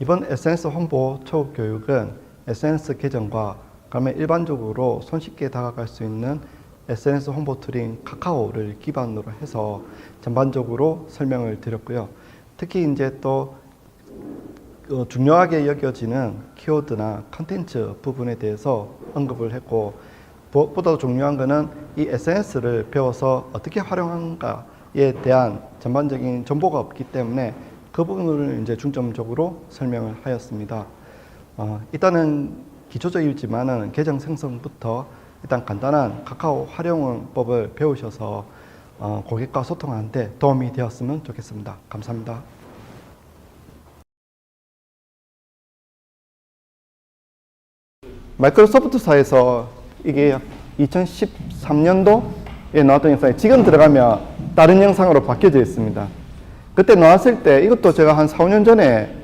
이번 SNS 홍보 초급 교육은 SNS 계정과 그다음에 일반적으로 손쉽게 다가갈 수 있는 SNS 홍보 툴인 카카오를 기반으로 해서 전반적으로 설명을 드렸고요. 특히 이제 또 중요하게 여겨지는 키워드나 컨텐츠 부분에 대해서 언급을 했고, 무엇보다 중요한 것은 이 SNS를 배워서 어떻게 활용한가에 대한 전반적인 정보가 없기 때문에 그 부분을 이제 중점적으로 설명을 하였습니다. 일단은 기초적이지만은 계정 생성부터 일단 간단한 카카오 활용법을 배우셔서 고객과 소통하는 데 도움이 되었으면 좋겠습니다. 감사합니다. 마이크로소프트사에서 이게 2013년도에 나왔던 영상이 지금 들어가면 다른 영상으로 바뀌어져 있습니다. 그때 나왔을 때 이것도 제가 한 4, 5년 전에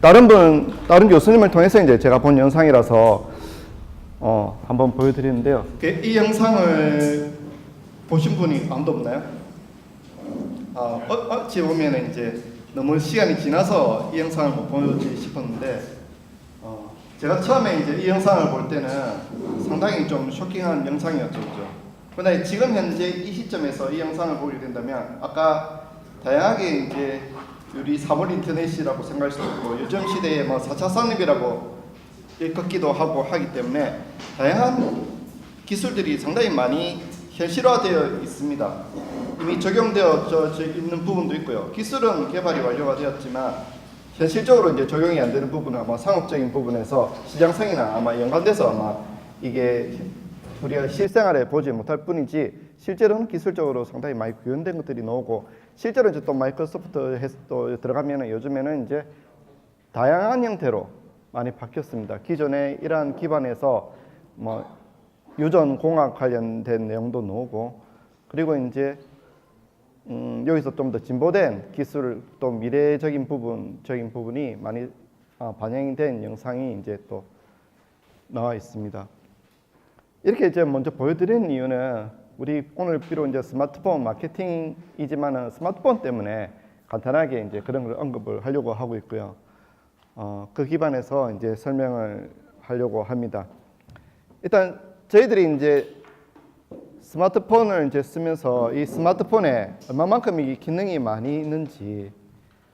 다른 교수님을 통해서 이제 제가 본 영상이라서 한번 보여드리는데요. 이 영상을 보신 분이 아무도 없나요? 어찌 보면 이제 너무 시간이 지나서 이 영상을 못 보여드리고 싶었는데, 제가 처음에 이제 이 영상을 볼 때는 상당히 좀 쇼킹한 영상이었죠. 그런데 지금 현재 이 시점에서 이 영상을 보게 된다면 아까 다양하게 이제 우리 3월 인터넷이라고 생각할 수도 있고 요즘 시대에 뭐 4차 산업이라고 일컫기도 하고 하기 때문에 다양한 기술들이 상당히 많이 현실화되어 있습니다. 이미 적용되어 있는 부분도 있고요. 기술은 개발이 완료가 되었지만 현실적으로 이제 적용이 안 되는 부분은 아마 상업적인 부분에서 시장성이나 아마 연관돼서 아마 이게 우리가 실생활에 보지 못할 뿐이지 실제로는 기술적으로 상당히 많이 구현된 것들이 나오고, 실제로 이제 또 마이크로소프트에 또 들어가면은 요즘에는 이제 다양한 형태로 많이 바뀌었습니다. 기존에 이러한 기반에서 뭐 유전 공학 관련된 내용도 나오고, 그리고 이제 여기서 좀 더 진보된 기술, 또 미래적인 부분이 많이 반영된 영상이 이제 또 나와 있습니다. 이렇게 이제 먼저 보여드리는 이유는 우리 오늘 비록 이제 스마트폰 마케팅이지만은 스마트폰 때문에 간단하게 이제 그런 걸 언급을 하려고 하고 있고요. 그 기반에서 이제 설명을 하려고 합니다. 일단 저희들이 이제 스마트폰을 이제 쓰면서 이 스마트폰에 얼마만큼 이 기능이 많이 있는지,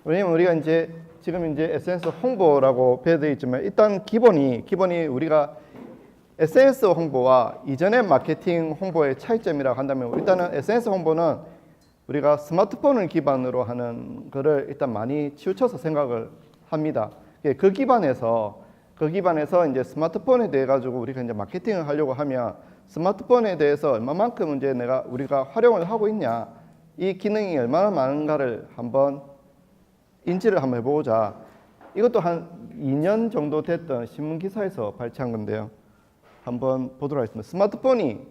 왜냐면 우리가 이제 지금 이제 SNS 홍보라고 배워되어 있지만 일단 기본이 우리가 SNS 홍보와 이전의 마케팅 홍보의 차이점이라고 한다면 일단은 SNS 홍보는 우리가 스마트폰을 기반으로 하는 거를 일단 많이 치우쳐서 생각을 합니다. 그 기반에서 이제 스마트폰에 대해 가지고 우리가 이제 마케팅을 하려고 하면 스마트폰에 대해서 얼마만큼 이제 우리가 활용을 하고 있냐, 이 기능이 얼마나 많은가를 한번 인지를 한번 해보자. 이것도 한 2년 정도 됐던 신문 기사에서 발췌한 건데요. 한번 보도록 하겠습니다. 스마트폰이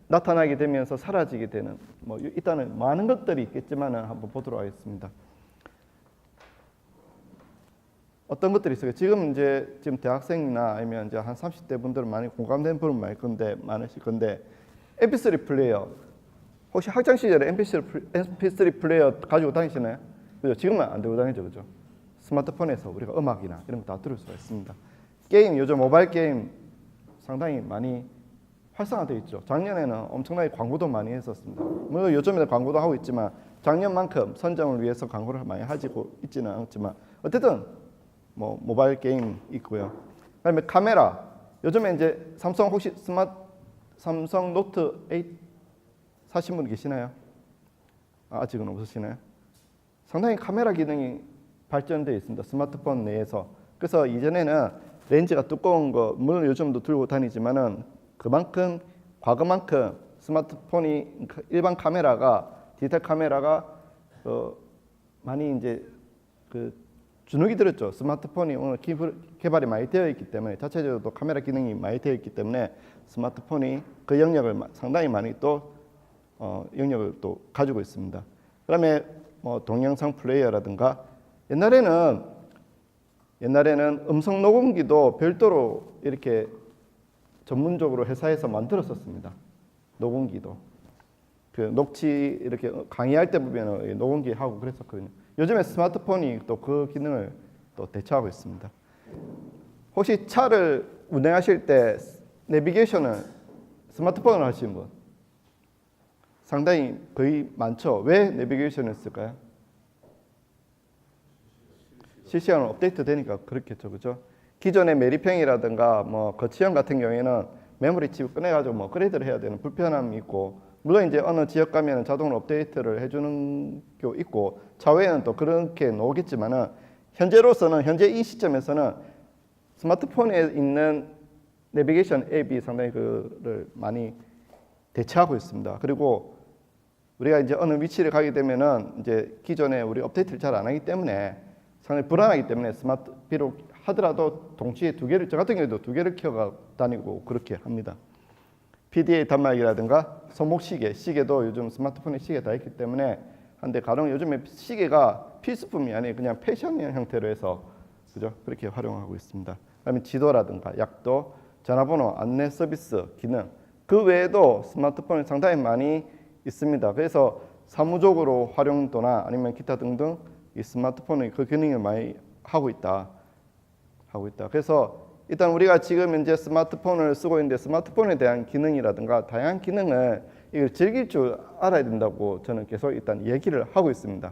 나타나게 되면서 사라지게 되는 뭐 일단은 많은 것들이 있겠지만은 한번 보도록 하겠습니다. 어떤 것들이 있어요? 지금 대학생이나 아니면 이제 한 30대 분들은 많이 공감되는 부분 많으실 건데 MP3 플레이어, 혹시 학창 시절에 MP3 플레이어 가지고 다니시나요? 그죠? 지금은 안 들고 다니죠, 그죠? 스마트폰에서 우리가 음악이나 이런 거 다 들을 수가 있습니다. 게임, 요즘 모바일 게임 상당히 많이 활성화되어 있죠. 작년에는 엄청나게 광고도 많이 했었습니다. 물론 요즘에도 광고도 하고 있지만 작년만큼 선점을 위해서 광고를 많이 하지고 있지는 않지만 어쨌든 뭐 모바일 게임 있고요. 그다음에 카메라. 요즘에 이제 삼성 혹시 삼성 노트 8 사신 분 계시나요? 아직은 없으시나요? 상당히 카메라 기능이 발전되어 있습니다. 스마트폰 내에서. 그래서 이전에는 렌즈가 두꺼운 거, 물론 요즘도 들고 다니지만은 과거만큼 스마트폰이 일반 카메라가, 디지털 카메라가 많이 이제 주눅이 들었죠. 스마트폰이 오늘 개발이 많이 되어 있기 때문에, 자체적으로 카메라 기능이 많이 되어 있기 때문에 스마트폰이 그 영역을 상당히 많이 또 영역을 또 가지고 있습니다. 그다음에 뭐 동영상 플레이어라든가, 옛날에는 음성 녹음기도 별도로 이렇게 전문적으로 회사에서 만들었었습니다. 녹음기도. 녹취 이렇게 강의할 때 보면 녹음기 하고 그랬었거든요. 요즘에 스마트폰이 또 그 기능을 또 대처하고 있습니다. 혹시 차를 운행하실 때 내비게이션을 스마트폰으로 하시는 분 상당히 거의 많죠. 왜 내비게이션을 쓸까요? 실시간으로 업데이트 되니까 그렇겠죠, 그죠? 기존의 메리평이라든가 뭐 거치형 같은 경우에는 메모리 칩 꺼내가지고 뭐 업그레이드를 해야 되는 불편함이 있고, 물론 이제 어느 지역 가면 자동으로 업데이트를 해주는 게 있고 차후에는 또 그렇게 나오겠지만은 현재 이 시점에서는 스마트폰에 있는 내비게이션 앱이 상당히 그를 많이 대체하고 있습니다. 그리고 우리가 이제 어느 위치를 가게 되면은 이제 기존에 우리 업데이트를 잘 안 하기 때문에 상당히 불안하기 때문에 비록 하더라도 동시에 저 같은 경우에도 두 개를 켜가 다니고 그렇게 합니다. PDA 단말기라든가 손목 시계도 요즘 스마트폰에 시계 다 있기 때문에 한데 가령 요즘에 시계가 필수품이 아니에요. 그냥 패션 형태로 해서 그죠? 그렇게 활용하고 있습니다. 그다음에 지도라든가 약도, 전화번호, 안내 서비스 기능 그 외에도 스마트폰이 상당히 많이 있습니다. 그래서 사무적으로 활용도나 아니면 기타 등등 이 스마트폰의 그 기능을 많이 하고 있다. 그래서 일단 우리가 지금 현재 스마트폰을 쓰고 있는데 스마트폰에 대한 기능이라든가 다양한 기능을 이걸 즐길 줄 알아야 된다고 저는 계속 일단 얘기를 하고 있습니다.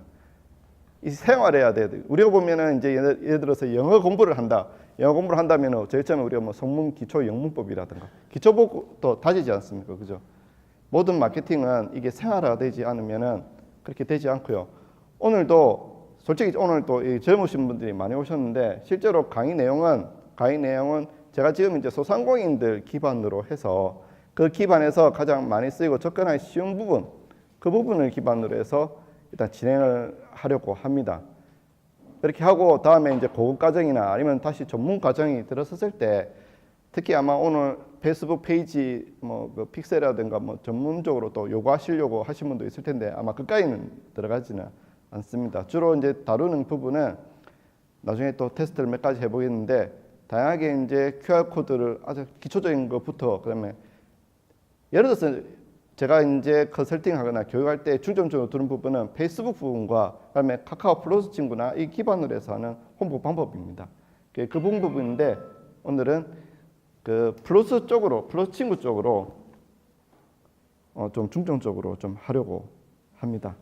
이 생활해야 돼요. 우리가 보면은 이제 예를 들어서 영어 공부를 한다면은 제일 처음에 우리가 뭐 성문 기초 영문법이라든가 기초법도 다지지 않습니까, 그죠? 모든 마케팅은 이게 생활화가 되지 않으면은 그렇게 되지 않고요. 솔직히 오늘 또 이 젊으신 분들이 많이 오셨는데 실제로 강의 내용은 제가 지금 이제 소상공인들 기반으로 해서 그 기반에서 가장 많이 쓰이고 접근하기 쉬운 부분 그 부분을 기반으로 해서 일단 진행을 하려고 합니다. 그렇게 하고 다음에 이제 고급 과정이나 아니면 다시 전문 과정이 들어섰을 때 특히 아마 오늘 페이스북 페이지 그 픽셀이라든가 뭐 전문적으로 또 요구하시려고 하신 분도 있을 텐데 아마 그까지는 들어가지는 않습니다. 주로 이제 다루는 부분은 나중에 또 테스트를 몇 가지 해보겠는데 다양하게 이제 QR 코드를 아주 기초적인 것부터 그다음에 예를 들어서 제가 이제 컨설팅하거나 교육할 때 중점적으로 두는 부분은 페이스북 부분과 그다음에 카카오 플러스 친구나 이 기반으로 해서 하는 홍보 방법입니다. 그 부분인데 오늘은 그 플러스 친구 쪽으로 좀 중점적으로 좀 하려고 합니다.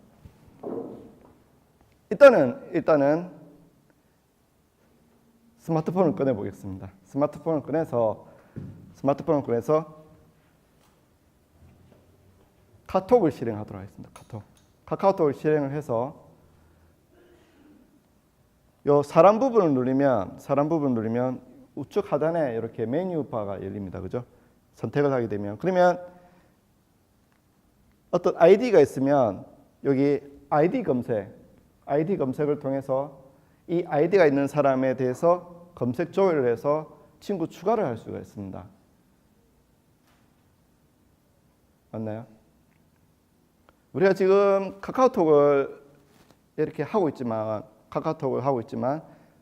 일단은 스마트폰을 꺼내 보겠습니다. 스마트폰을 꺼내서 카톡을 실행하도록 하겠습니다. 카카오톡을 실행을 해서 요 사람 부분을 누르면 우측 하단에 이렇게 메뉴바가 열립니다. 그죠? 선택을 하게 되면 그러면 어떤 아이디가 있으면 여기 아이디 검색을 통해서 이 아이디가 있는 사람에 대해서 검색 조회를 해서 친구 추가를 할 수가 있습니다. 맞나요? 우리가 지금 카카오톡을 하고 있지만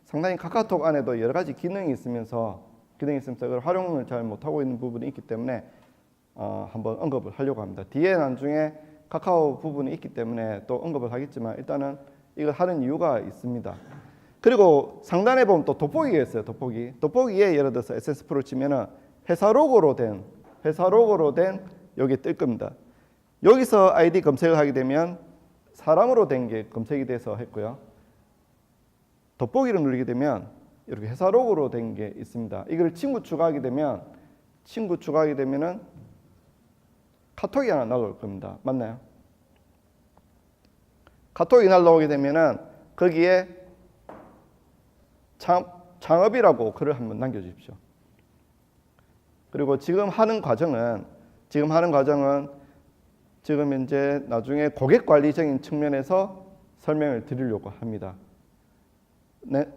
상당히 카카오톡 안에도 여러 가지 기능이 있으면서 그걸 활용을 잘 못하고 있는 부분이 있기 때문에 한번 언급을 하려고 합니다. 뒤에 나중에 카카오 부분이 있기 때문에 또 언급을 하겠지만 일단은 이걸 하는 이유가 있습니다. 그리고 상단에 보면 또 돋보기가 있어요. 돋보기에 예를 들어서 에센스 프로를 치면은 회사 로고로 된 여기 뜰 겁니다. 여기서 아이디 검색을 하게 되면 사람으로 된 게 검색이 돼서 했고요. 돋보기를 누르게 되면 이렇게 회사 로고로 된 게 있습니다. 이걸 친구 추가하게 되면은 카톡이 하나 나올 겁니다. 맞나요? 카톡이 날라오게 되면은 거기에 창업이라고 글을 한번 남겨주십시오. 그리고 지금 하는 과정은 지금 현재 나중에 고객 관리적인 측면에서 설명을 드리려고 합니다. 네.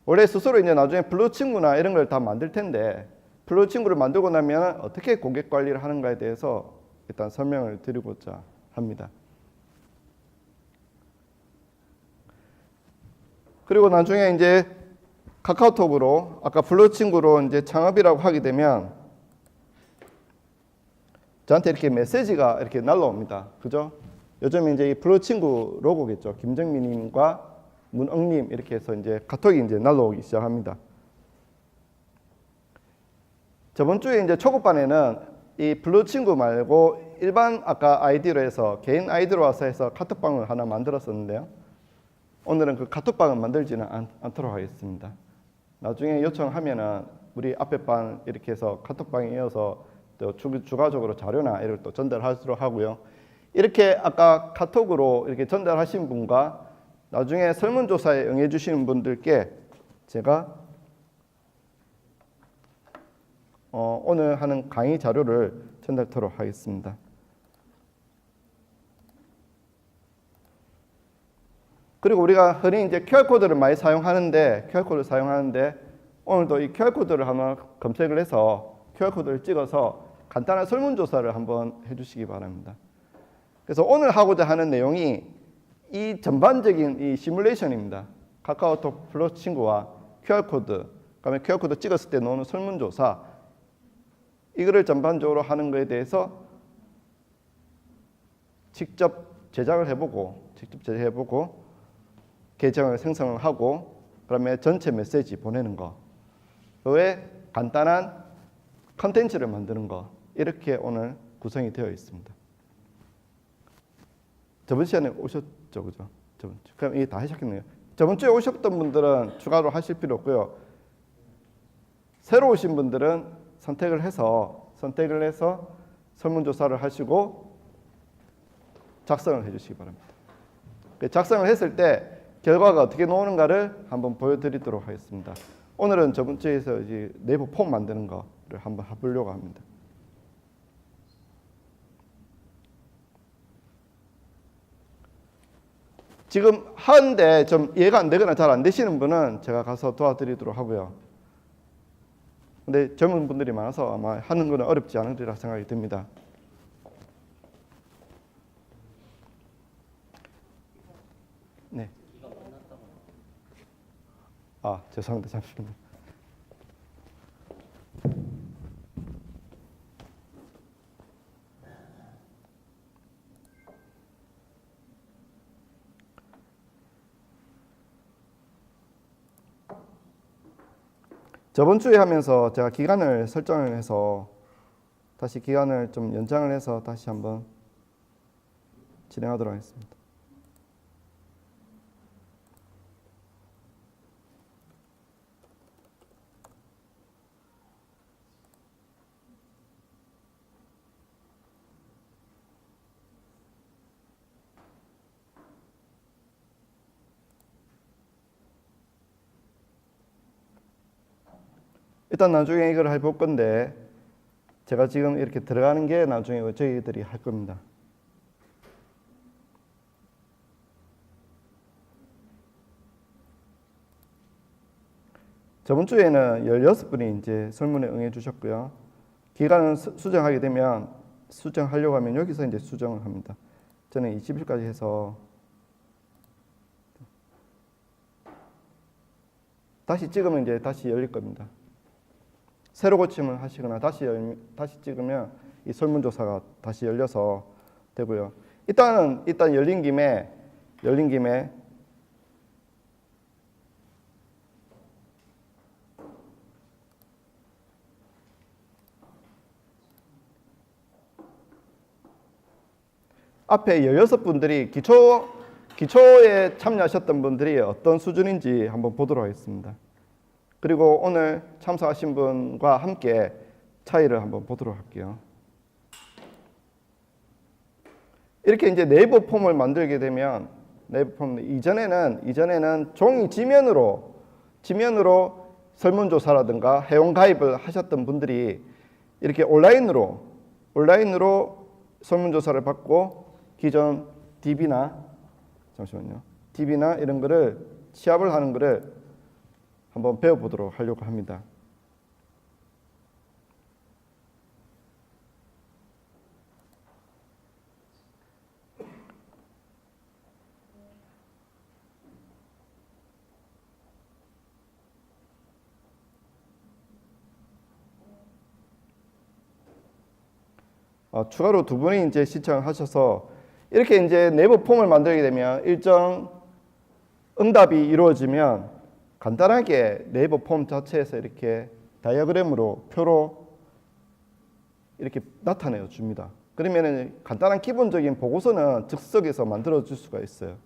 원래 스스로 이제 나중에 블루 친구나 이런 걸 다 만들 텐데 블루 친구를 만들고 나면 어떻게 고객 관리를 하는가에 대해서 일단 설명을 드리고자 합니다. 그리고 나중에 이제 카카오톡으로 아까 블루 친구로 이제 창업이라고 하게 되면 저한테 이렇게 메시지가 이렇게 날라옵니다. 그죠? 요즘 이제 이 블루 친구 로고겠죠. 김정민님과 문엉님 이렇게 해서 이제 카톡이 이제 날라오기 시작합니다. 저번 주에 이제 초급반에는 이 블루 친구 말고 일반 아까 아이디로 해서 개인 아이디로 와서 해서 카톡방을 하나 만들었었는데요. 오늘은 그 카톡방을 만들지는 않도록 하겠습니다. 나중에 요청하면은 우리 앞에 반 이렇게 해서 카톡방에 이어서 또 추가적으로 자료나 이런 걸 또 전달하도록 하고요. 이렇게 아까 카톡으로 이렇게 전달하신 분과 나중에 설문조사에 응해 주시는 분들께 제가 오늘 하는 강의 자료를 전달토록 하겠습니다. 그리고 우리가 흔히 이제 QR코드를 많이 사용하는데 오늘도 이 QR코드를 한번 검색을 해서 QR코드를 찍어서 간단한 설문조사를 한번 해주시기 바랍니다. 그래서 오늘 하고자 하는 내용이 이 전반적인 이 시뮬레이션입니다. 카카오톡 플러스 친구와 QR코드, 그다음에 QR코드 찍었을 때 나오는 설문조사, 이거를 전반적으로 하는 것에 대해서 직접 제작을 해보고 계정을 생성을 하고 그다음에 전체 메시지 보내는 거, 그외 간단한 컨텐츠를 만드는 거, 이렇게 오늘 구성이 되어 있습니다. 저번 시간에 오셨죠, 그죠? 저번 주. 그럼 이게 다 하셨겠네요. 저번 주에 오셨던 분들은 추가로 하실 필요 없고요. 새로 오신 분들은 선택을 해서 설문조사를 하시고 작성을 해주시기 바랍니다. 작성을 했을 때 결과가 어떻게 나오는가를 한번 보여드리도록 하겠습니다. 오늘은 저번 주에서 이제 네이버 폼 만드는 거를 한번 해보려고 합니다. 지금 하는데 좀 이해가 안 되거나 잘 안 되시는 분은 제가 가서 도와드리도록 하고요. 근데 젊은 분들이 많아서 아마 하는 거는 어렵지 않으리라 생각이 듭니다. 네. 죄송합니다. 잠시만요. 저번 주에 하면서 제가 기간을 설정을 해서 다시 기간을 좀 연장을 해서 다시 한번 진행하도록 하겠습니다. 일단 나중에 이걸 해볼 건데 제가 지금 이렇게 들어가는 게 나중에 저희들이 할 겁니다. 저번 주에는 16분이 이제 설문에 응해 주셨고요. 기간을 수정하게 되면 수정하려고 하면 여기서 이제 수정을 합니다. 저는 20일까지 해서 다시 찍으면 이제 다시 열릴 겁니다. 새로 고침을 하시거나 다시 찍으면 이 설문조사가 다시 열려서 되고요. 일단 열린 김에 앞에 16분들이 기초에 참여하셨던 분들이 어떤 수준인지 한번 보도록 하겠습니다. 그리고 오늘 참석하신 분과 함께 차이를 한번 보도록 할게요. 이렇게 이제 네이버 폼을 만들게 되면 네이버 폼 이전에는 종이 지면으로 설문조사라든가 회원가입을 하셨던 분들이 이렇게 온라인으로 설문조사를 받고 기존 DB나 이런 거를 취합을 하는 거를 한번 배워보도록 하려고 합니다. 추가로 두 분이 이제 시청하셔서 이렇게 이제 네이버 폼을 만들게 되면 일정 응답이 이루어지면 간단하게 네이버 폼 자체에서 이렇게 다이어그램으로 표로 이렇게 나타내어 줍니다. 그러면 간단한 기본적인 보고서는 즉석에서 만들어 줄 수가 있어요.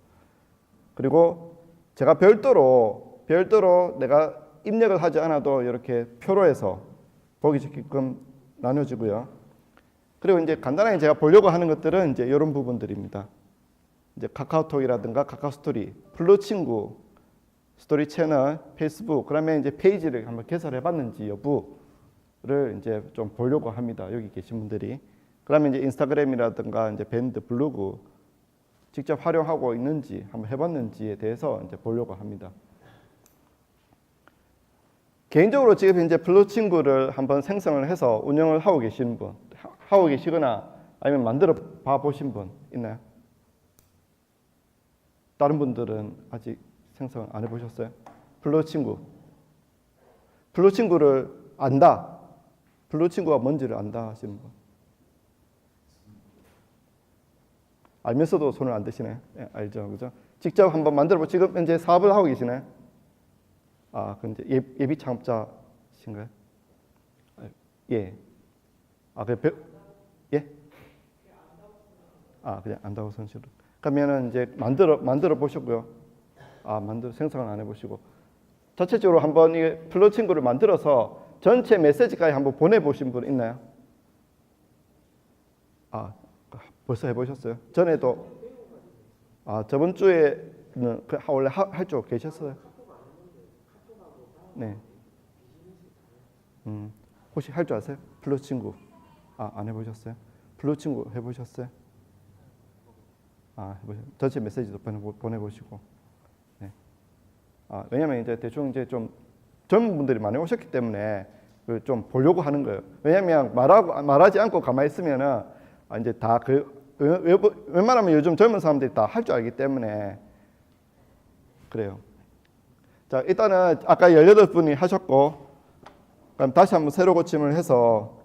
그리고 제가 별도로 내가 입력을 하지 않아도 이렇게 표로 해서 보기 좋게끔 나눠주고요. 그리고 이제 간단하게 제가 보려고 하는 것들은 이제 이런 부분들입니다. 이제 카카오톡이라든가 카카오 스토리, 플루 친구, 스토리 채널, 페이스북, 그러면 이제 페이지를 한번 개설해 봤는지 여부를 이제 좀 보려고 합니다. 여기 계신 분들이. 그러면 이제 인스타그램이라든가 이제 밴드, 블로그 직접 활용하고 있는지 한번 해봤는지에 대해서 이제 보려고 합니다. 개인적으로 지금 이제 플루 친구를 한번 생성을 해서 운영을 하고 계시는 분, 하고 계시거나 아니면 만들어 봐 보신 분 있나요? 다른 분들은 아직 생성 안 해보셨어요? 플루 친구. 플루 친구를 안다. 플루 친구가 뭔지를 안다 하시는 분. 알면서도 손을 안 드시네. 네, 알죠, 그죠? 직접 한번 만들어보. 지금 현재 사업을 하고 계시네. 아, 근데 예비 창업자신가요? 예. 아, 예? 아, 그냥 안다고 선식으로. 그러면은 이제 만들어 보셨고요. 아, 생성을 안 해보시고. 자체적으로 한번 이 플루 친구를 만들어서 전체 메시지까지 한번 보내보신 분 있나요? 아, 벌써 해보셨어요? 전에도 저번 주에는 원래 할 줄 계셨어요? 네. 혹시 할 줄 아세요? 플루 친구. 안 해보셨어요? 플루 친구 해보셨어요? 전체 메시지도 보내보시고. 네. 왜냐면 이제 대충 이제 좀 젊은 분들이 많이 오셨기 때문에 좀 보려고 하는 거예요. 왜냐면 말하지 않고 가만히 있으면은 이제 다 웬만하면 요즘 젊은 사람들이 다 할 줄 알기 때문에 그래요. 자, 일단은 아까 18분이 하셨고, 그럼 다시 한번 새로 고침을 해서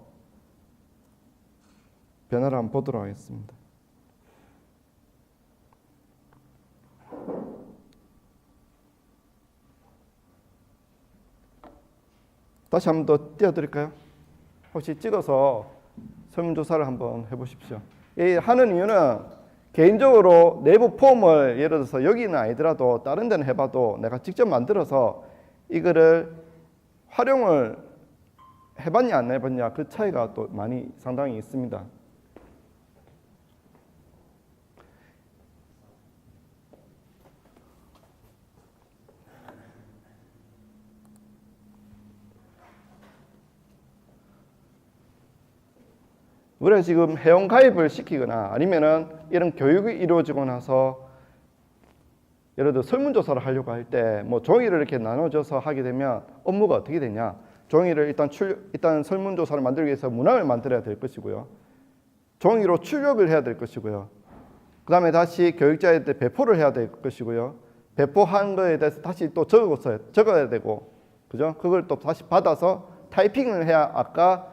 변화를 한번 보도록 하겠습니다. 다시 한번 더 띄워드릴까요? 혹시 찍어서 설문조사를 한번 해보십시오. 하는 이유는 개인적으로 내부 폼을 예를 들어서 여기는 아니더라도 다른 데는 해봐도 내가 직접 만들어서 이거를 활용을 해봤냐 안 해봤냐 그 차이가 또 상당히 있습니다. 우리가 지금 회원 가입을 시키거나 아니면은 이런 교육이 이루어지고 나서 예를 들어 설문조사를 하려고 할 때 뭐 종이를 이렇게 나눠줘서 하게 되면 업무가 어떻게 되냐? 종이를 일단 설문조사를 만들기 위해서 문항을 만들어야 될 것이고요. 종이로 출력을 해야 될 것이고요. 그 다음에 다시 교육자한테 배포를 해야 될 것이고요. 배포한 거에 대해서 다시 또 적어야 되고, 그죠? 그걸 또 다시 받아서 타이핑을 해야 아까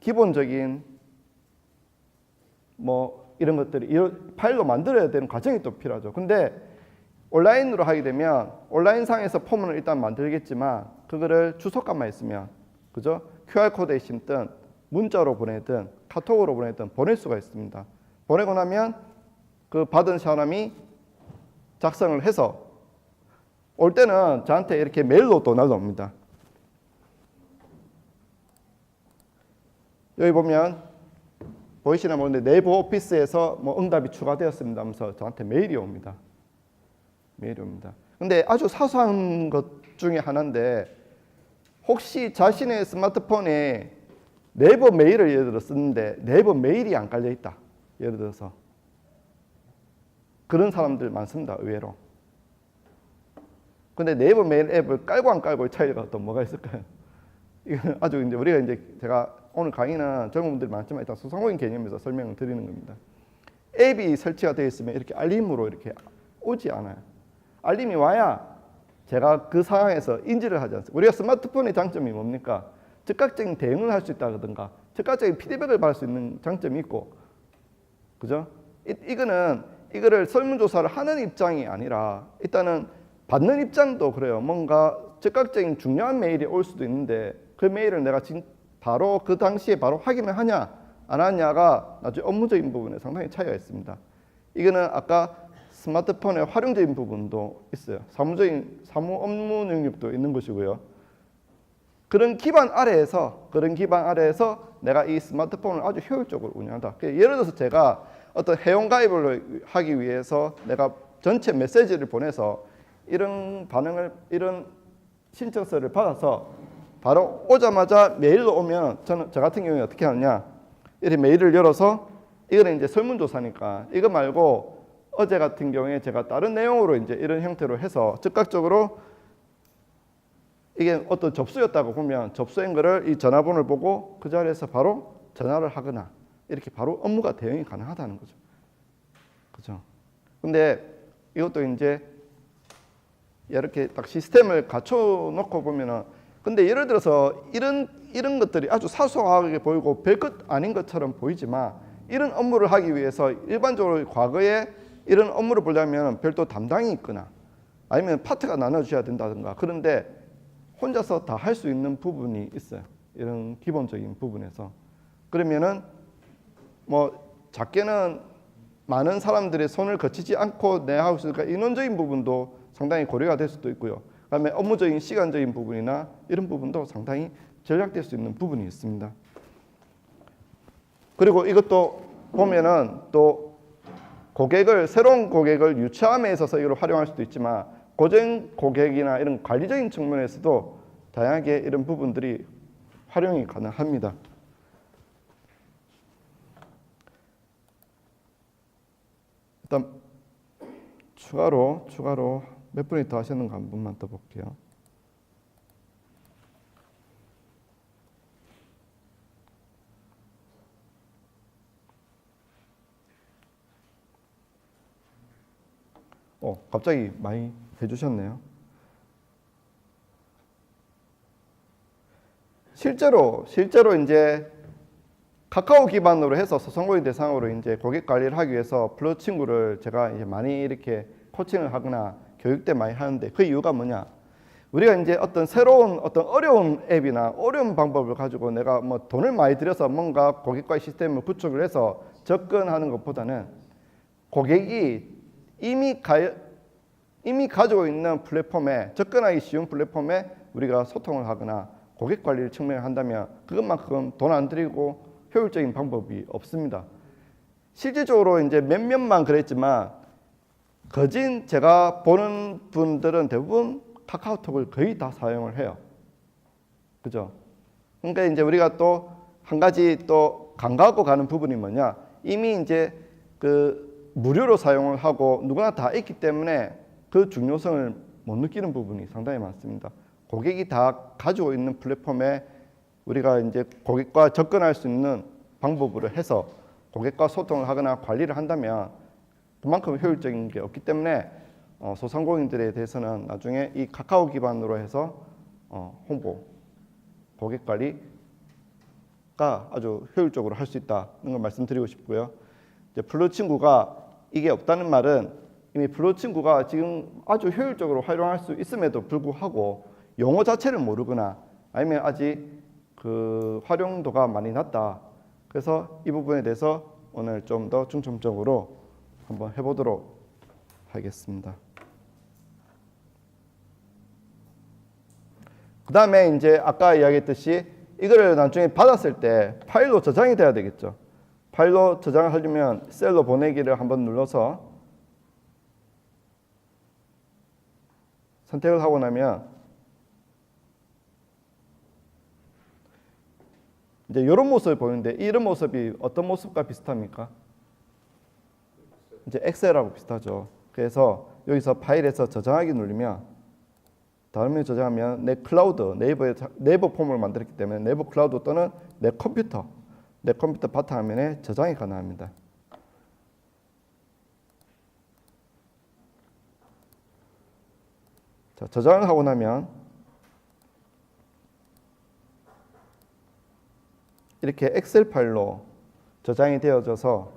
기본적인 뭐 이런 것들이 이런 파일로 만들어야 되는 과정이 또 필요하죠. 근데 온라인으로 하게 되면 온라인상에서 폼을 일단 만들겠지만 그거를 주소값만 있으면, 그죠? QR코드에 심든 문자로 보내든 카톡으로 보내든 보낼 수가 있습니다. 보내고 나면 그 받은 사람이 작성을 해서 올 때는 저한테 이렇게 메일로 또 날라옵니다. 여기 보면 보이시나 모르는데 네이버 오피스에서 뭐 응답이 추가되었습니다 하면서 저한테 메일이 옵니다. 근데 아주 사소한 것 중에 하나인데 혹시 자신의 스마트폰에 네이버 메일을 예를 들어 쓰는데 네이버 메일이 안 깔려 있다. 예를 들어서 그런 사람들 많습니다. 의외로. 근데 네이버 메일 앱을 깔고 안 깔고의 차이가 또 뭐가 있을까요? 이건 아주 이제 우리가 이제 제가 오늘 강의는 젊은 분들이 많지만 일단 소상공인 개념에서 설명을 드리는 겁니다. 앱이 설치가 되어 있으면 이렇게 알림으로 이렇게 오지 않아요. 알림이 와야 제가 그 상황에서 인지를 하지 않습니다. 우리가 스마트폰의 장점이 뭡니까? 즉각적인 대응을 할 수 있다든가 즉각적인 피드백을 받을 수 있는 장점이 있고, 그죠? 이거는 이거를 설문조사를 하는 입장이 아니라 일단은 받는 입장도 그래요. 뭔가 즉각적인 중요한 메일이 올 수도 있는데 그 메일을 내가 지금 바로 그 당시에 바로 확인을 하냐 안 하냐가 나중에 업무적인 부분에 상당히 차이가 있습니다. 이거는 아까 스마트폰의 활용적인 부분도 있어요. 사무 업무 능력도 있는 것이고요. 그런 기반 아래에서 내가 이 스마트폰을 아주 효율적으로 운영한다. 예를 들어서 제가 어떤 회원 가입을 하기 위해서 내가 전체 메시지를 보내서 이런 신청서를 받아서 바로 오자마자 메일로 오면 저 같은 경우에 어떻게 하느냐, 이렇게 메일을 열어서 이거는 이제 설문조사니까 이거 말고 어제 같은 경우에 제가 다른 내용으로 이제 이런 형태로 해서 즉각적으로 이게 어떤 접수였다고 보면 접수한 거를 이 전화번호를 보고 그 자리에서 바로 전화를 하거나 이렇게 바로 업무가 대응이 가능하다는 거죠. 그죠? 근데 이것도 이제 이렇게 딱 시스템을 갖춰 놓고 보면은, 근데 예를 들어서 이런 것들이 아주 사소하게 보이고 별것 아닌 것처럼 보이지만 이런 업무를 하기 위해서 일반적으로 과거에 이런 업무를 보려면 별도 담당이 있거나 아니면 파트가 나눠줘야 된다든가, 그런데 혼자서 다 할 수 있는 부분이 있어요. 이런 기본적인 부분에서. 그러면은 뭐 작게는 많은 사람들의 손을 거치지 않고 내가 하고 있으니까 인원적인 부분도 상당히 고려가 될 수도 있고요. 그다음에 업무적인 시간적인 부분이나 이런 부분도 상당히 전략될 수 있는 부분이 있습니다. 그리고 이것도 보면은 또 새로운 고객을 유치함에 있어서 이걸 활용할 수도 있지만 고정 고객이나 이런 관리적인 측면에서도 다양하게 이런 부분들이 활용이 가능합니다. 일단 추가로 몇 분이 더 하셨는가 한 분만 더 볼게요. 갑자기 많이 해주셨네요. 실제로 이제 카카오 기반으로 해서 소상공인 대상으로 이제 고객 관리를 하기 위해서 플러 친구를 제가 이제 많이 이렇게 코칭을 하거나 교육 때 많이 하는데, 그 이유가 뭐냐? 우리가 이제 어떤 새로운 어려운 앱이나 어려운 방법을 가지고 내가 뭐 돈을 많이 들여서 뭔가 고객 관리 시스템을 구축을 해서 접근하는 것보다는 고객이 이미 가지고 있는 플랫폼에, 접근하기 쉬운 플랫폼에 우리가 소통을 하거나 고객 관리를 측면에 한다면 그것만큼 돈 안 들이고 효율적인 방법이 없습니다. 실질적으로 이제 몇몇만 그랬지만 거진 제가 보는 분들은 대부분 카카오톡을 거의 다 사용을 해요. 그죠? 그러니까 이제 우리가 또 한 가지 또 간과하고 가는 부분이 뭐냐? 이미 이제 그 무료로 사용을 하고 누구나 다 있기 때문에 그 중요성을 못 느끼는 부분이 상당히 많습니다. 고객이 다 가지고 있는 플랫폼에 우리가 이제 고객과 접근할 수 있는 방법으로 해서 고객과 소통을 하거나 관리를 한다면 그만큼 효율적인 게 없기 때문에 소상공인들에 대해서는 나중에 이 카카오 기반으로 해서 홍보, 고객 관리가 아주 효율적으로 할 수 있다는 걸 말씀드리고 싶고요. 이제 플러 친구가 이게 없다는 말은 이미 플러 친구가 지금 아주 효율적으로 활용할 수 있음에도 불구하고 용어 자체를 모르거나 아니면 아직 그 활용도가 많이 낮다. 그래서 이 부분에 대해서 오늘 좀 더 중점적으로 한번 해보도록 하겠습니다. 그 다음에 이제 아까 이야기했듯이 이거를 나중에 받았을 때 파일로 저장이 돼야 되겠죠. 파일로 저장을 하려면 셀로 보내기를 한번 눌러서 선택을 하고 나면 이제 이런 모습을 보이는데, 이런 모습이 어떤 모습과 비슷합니까? 이제 엑셀하고 비슷하죠. 그래서 여기서 파일에서 저장하기 누르면 다른 메뉴 저장하면 내 클라우드, 네이버 폼을 만들었기 때문에 네이버 클라우드 또는 내 컴퓨터 바탕화면에 저장이 가능합니다. 자, 저장을 하고 나면 이렇게 엑셀 파일로 저장이 되어져서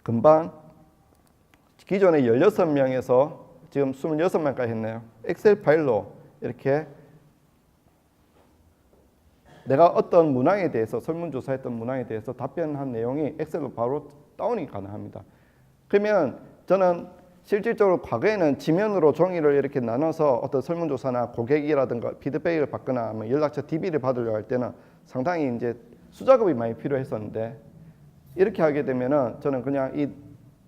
금방 기존에 16명에서 지금 26명까지 했네요. 엑셀 파일로 이렇게 내가 어떤 문항에 대해서 설문조사했던 문항에 대해서 답변한 내용이 엑셀로 바로 다운이 가능합니다. 그러면 저는 실질적으로 과거에는 지면으로 종이를 이렇게 나눠서 어떤 설문조사나 고객이라든가 피드백을 받거나 뭐 연락처 DB를 받으려고 할 때는 상당히 이제 수작업이 많이 필요했었는데 이렇게 하게 되면은 저는 그냥 이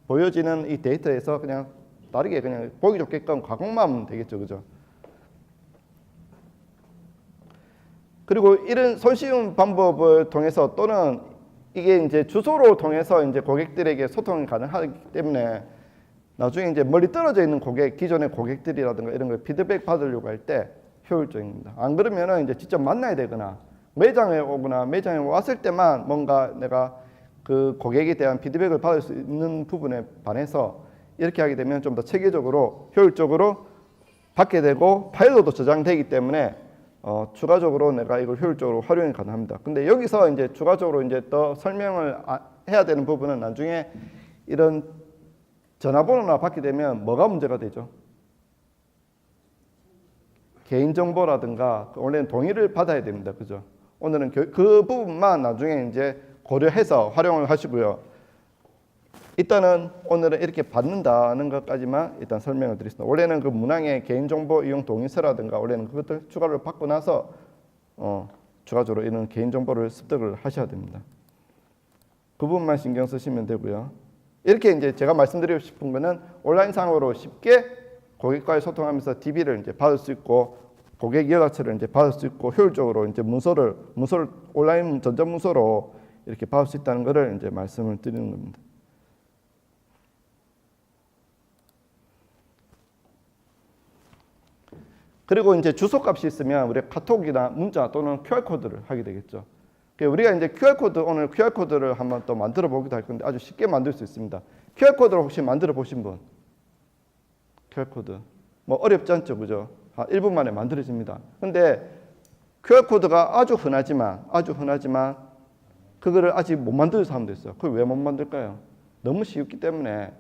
보여지는 이 데이터에서 그냥 다르게 그냥 보기 좋게끔 가공만 하면 되겠죠, 그죠? 그리고 이런 손쉬운 방법을 통해서 또는 이게 이제 주소로 통해서 이제 고객들에게 소통이 가능하기 때문에 나중에 이제 멀리 떨어져 있는 고객, 기존의 고객들이라든가 이런 걸 피드백 받으려고 할 때 효율적입니다. 안 그러면은 이제 직접 만나야 되거나 매장에 오거나 매장에 왔을 때만 뭔가 내가 그 고객에 대한 피드백을 받을 수 있는 부분에 반해서 이렇게 하게 되면 좀 더 체계적으로 효율적으로 받게 되고 파일로도 저장되기 때문에 추가적으로 내가 이걸 효율적으로 활용이 가능합니다. 근데 여기서 이제 추가적으로 이제 더 설명을 해야 되는 부분은 나중에 이런 전화번호나 받게 되면 뭐가 문제가 되죠? 개인정보라든가 원래는 동의를 받아야 됩니다. 그죠? 오늘은 그 부분만 나중에 이제 고려해서 활용을 하시고요. 일단은 오늘은 이렇게 받는다는 것까지만 일단 설명을 드리겠습니다. 원래는 그 문항의 개인정보 이용 동의서라든가 원래는 그것들 추가를 받고 나서 추가적으로 이런 개인정보를 습득을 하셔야 됩니다. 그 부분만 신경 쓰시면 되고요. 이렇게 이제 제가 말씀드리고 싶은 거는 온라인상으로 쉽게 고객과의 소통하면서 DB를 이제 받을 수 있고 고객 연락처를 이제 받을 수 있고 효율적으로 이제 문서를 온라인 전자문서로 이렇게 받을 수 있다는 것을 이제 말씀을 드리는 겁니다. 그리고 이제 주소값이 있으면 우리 카톡이나 문자 또는 QR코드를 하게 되겠죠. 우리가 이제 오늘 QR코드를 한번 또 만들어 보기도 할 건데 아주 쉽게 만들 수 있습니다. QR코드를 혹시 만들어 보신 분? QR코드. 뭐 어렵지 않죠, 그죠? 1분 만에 만들어집니다. 근데 QR코드가 아주 흔하지만 그거를 아직 못 만드는 사람도 있어요. 그걸 왜 못 만들까요? 너무 쉽기 때문에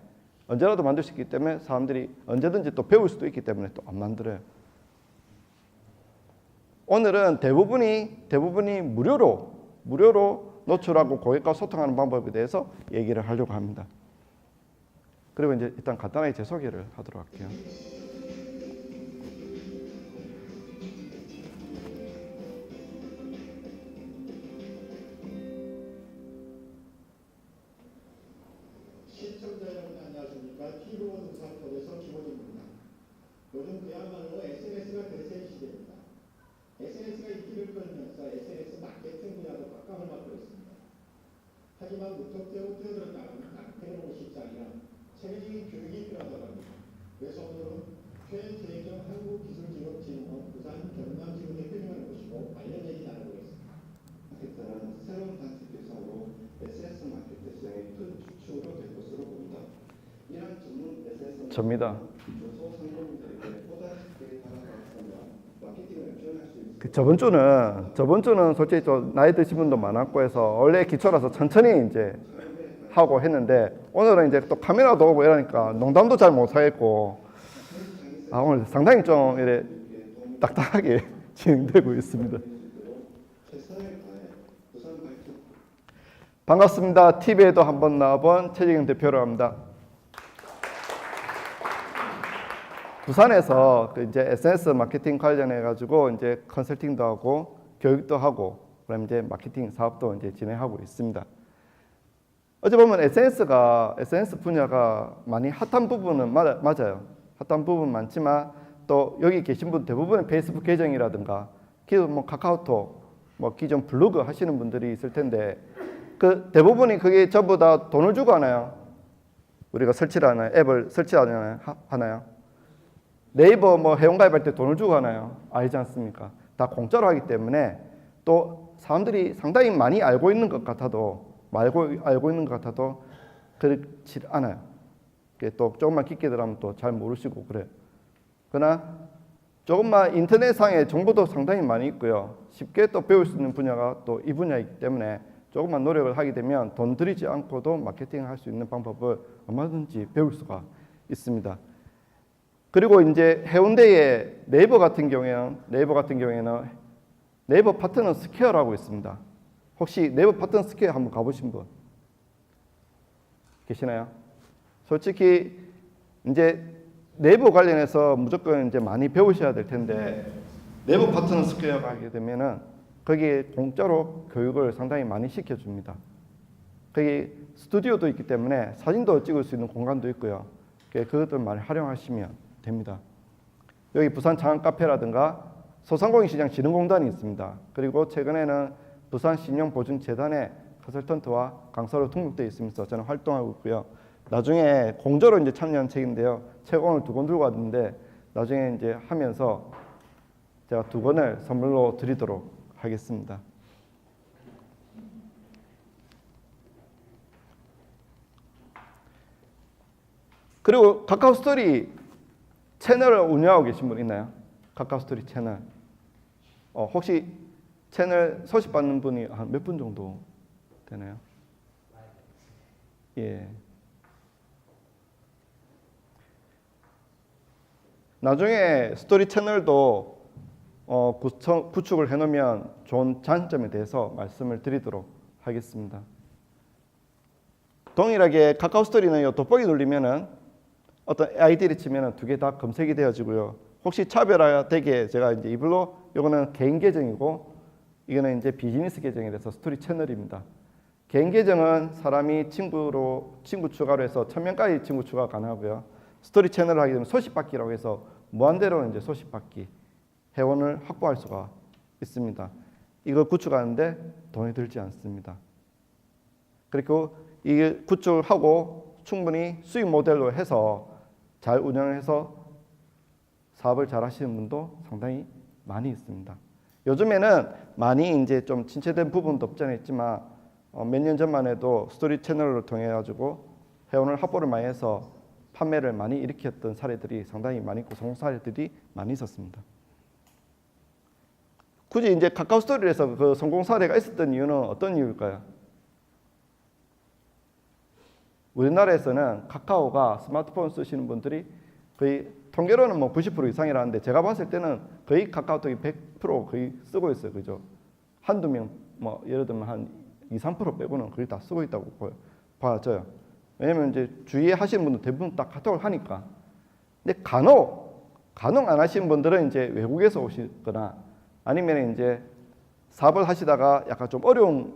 언제라도 만들 수 있기 때문에 사람들이 언제든지 또 배울 수도 있기 때문에 또 안 만들어요. 오늘은 대부분이 무료로 노출하고 고객과 소통하는 방법에 대해서 얘기를 하려고 합니다. 그리고 이제 일단 간단하게 제 소개를 하도록 할게요. 시청자 여러분 안녕하십니까? 티브원 의사법에서 김원입니다. 요즘 그야말로 SNS가 대세의 시대입니다. SNS가 인기를 끌면서 SNS 마케팅 분야도 각광을 받고 있습니다. 하지만 무턱대고 뛰어들었다가는 낙태로는 쉽지 아니라 체계적인 교육이 필요하다고 합니다. 그래서 오늘은 최재경 한국기술직업진흥원 부산 경남지구 대표님을 모시고 관련 얘기 나눠보겠습니다. 마케터는 새로운 단체 대상으로 SNS 마케터 시장의 큰 주축으로 될 것으로 봅니다. 이러한 전문 SNS 접니다. 중소 상공인들에게 보다 쉽게 다가가서 마케팅을 지원할 수 있습니다. 저번 주는 솔직히 좀 나이 드신 분도 많았고 해서 원래 기초라서 천천히 이제 하고 했는데 오늘은 이제 또 카메라도 오고 이러니까 농담도 잘 못 하겠고 오늘 상당히 좀 이래 딱딱하게 진행되고 있습니다. 반갑습니다. TV에도 한번 나와본 최재경 대표로 합니다. 부산에서 이제 SNS 마케팅 관련해 가지고 이제 컨설팅도 하고 교육도 하고 그다음에 이제 마케팅 사업도 이제 진행하고 있습니다. 어찌 보면 SNS 분야가 많이 핫한 부분은 맞아요. 핫한 부분 많지만 또 여기 계신 분 대부분은 페이스북 계정이라든가 기존 뭐 카카오톡 뭐 기존 블로그 하시는 분들이 있을 텐데 그 대부분이 그게 전부 다 돈을 주고 하나요? 우리가 설치를 하나요? 앱을 하나요? 네이버 뭐 회원가입할 때 돈을 주고 하나요? 아니지 않습니까? 다 공짜로 하기 때문에 또 사람들이 상당히 많이 알고 있는 것 같아도 그렇지 않아요. 또 조금만 깊게 들어가면 또 잘 모르시고 그래요. 그러나 조금만 인터넷상의 정보도 상당히 많이 있고요. 쉽게 또 배울 수 있는 분야가 또 이 분야이기 때문에 조금만 노력을 하게 되면 돈 들이지 않고도 마케팅을 할 수 있는 방법을 얼마든지 배울 수가 있습니다. 그리고 이제 해운대의 네이버 같은 경우에는 네이버 파트너 스퀘어라고 있습니다. 혹시 네이버 파트너 스퀘어 한번 가보신 분 계시나요? 솔직히 이제 네이버 관련해서 무조건 이제 많이 배우셔야 될 텐데 네이버 파트너 스퀘어 가게 되면은 거기에 공짜로 교육을 상당히 많이 시켜줍니다. 거기 스튜디오도 있기 때문에 사진도 찍을 수 있는 공간도 있고요. 그것들 많이 활용하시면 됩니다. 여기 부산 장안카페라든가 소상공인시장진흥공단이 있습니다. 그리고 최근에는 부산신용보증재단의 컨설턴트와 강사로 등록되어 있으면서 저는 활동하고 있고요. 나중에 공저로 이제 참여한 책인데요. 책 오늘 2권 들고 왔는데 나중에 이제 하면서 제가 2권을 선물로 드리도록 하겠습니다. 그리고 카카오스토리 채널을 운영하고 계신 분 있나요? 카카오스토리 채널. 혹시 채널 소식 받는 분이 한 몇 분 정도 되나요? 예. 나중에 스토리 채널도 구축을 해놓으면 좋은 장점에 대해서 말씀을 드리도록 하겠습니다. 동일하게 카카오스토리는 돋보기 누르면은 어떤 아이디를 치면은 2개 다 검색이 되어지고요. 혹시 차별화되게 제가 이제 이불로 이거는 개인 계정이고 이거는 이제 비즈니스 계정이라서 스토리 채널입니다. 개인 계정은 사람이 친구 추가로 해서 1000명까지 친구 추가 가능하고요. 스토리 채널을 하게 되면 소식받기라고 해서 무한대로 이제 소식받기 회원을 확보할 수가 있습니다. 이거 구축하는데 돈이 들지 않습니다. 그리고 이게 구축하고 충분히 수익 모델로 해서 잘 운영해서 사업을 잘 하시는 분도 상당히 많이 있습니다. 요즘에는 많이 이제 좀 침체된 부분도 없잖아 있지만 몇 년 전만 해도 스토리 채널을 통해 가지고 회원을 확보를 많이 해서 판매를 많이 일으켰던 사례들이 상당히 많이 있고 성공 사례들이 많이 있었습니다. 굳이 이제 카카오 스토리에서 그 성공 사례가 있었던 이유는 어떤 이유일까요? 우리나라에서는 카카오가 스마트폰 쓰시는 분들이 거의 통계로는 뭐 90% 이상이라는데 제가 봤을 때는 거의 카카오톡이 100% 거의 쓰고 있어요. 그죠? 한두 명, 뭐 예를 들면 한 2, 3% 빼고는 거의 다 쓰고 있다고 봐져요. 왜냐면 이제 주위에 하시는 분들 대부분 딱 카톡을 하니까. 근데 간혹 안 하시는 분들은 이제 외국에서 오시거나 아니면 이제 사업을 하시다가 약간 좀 어려운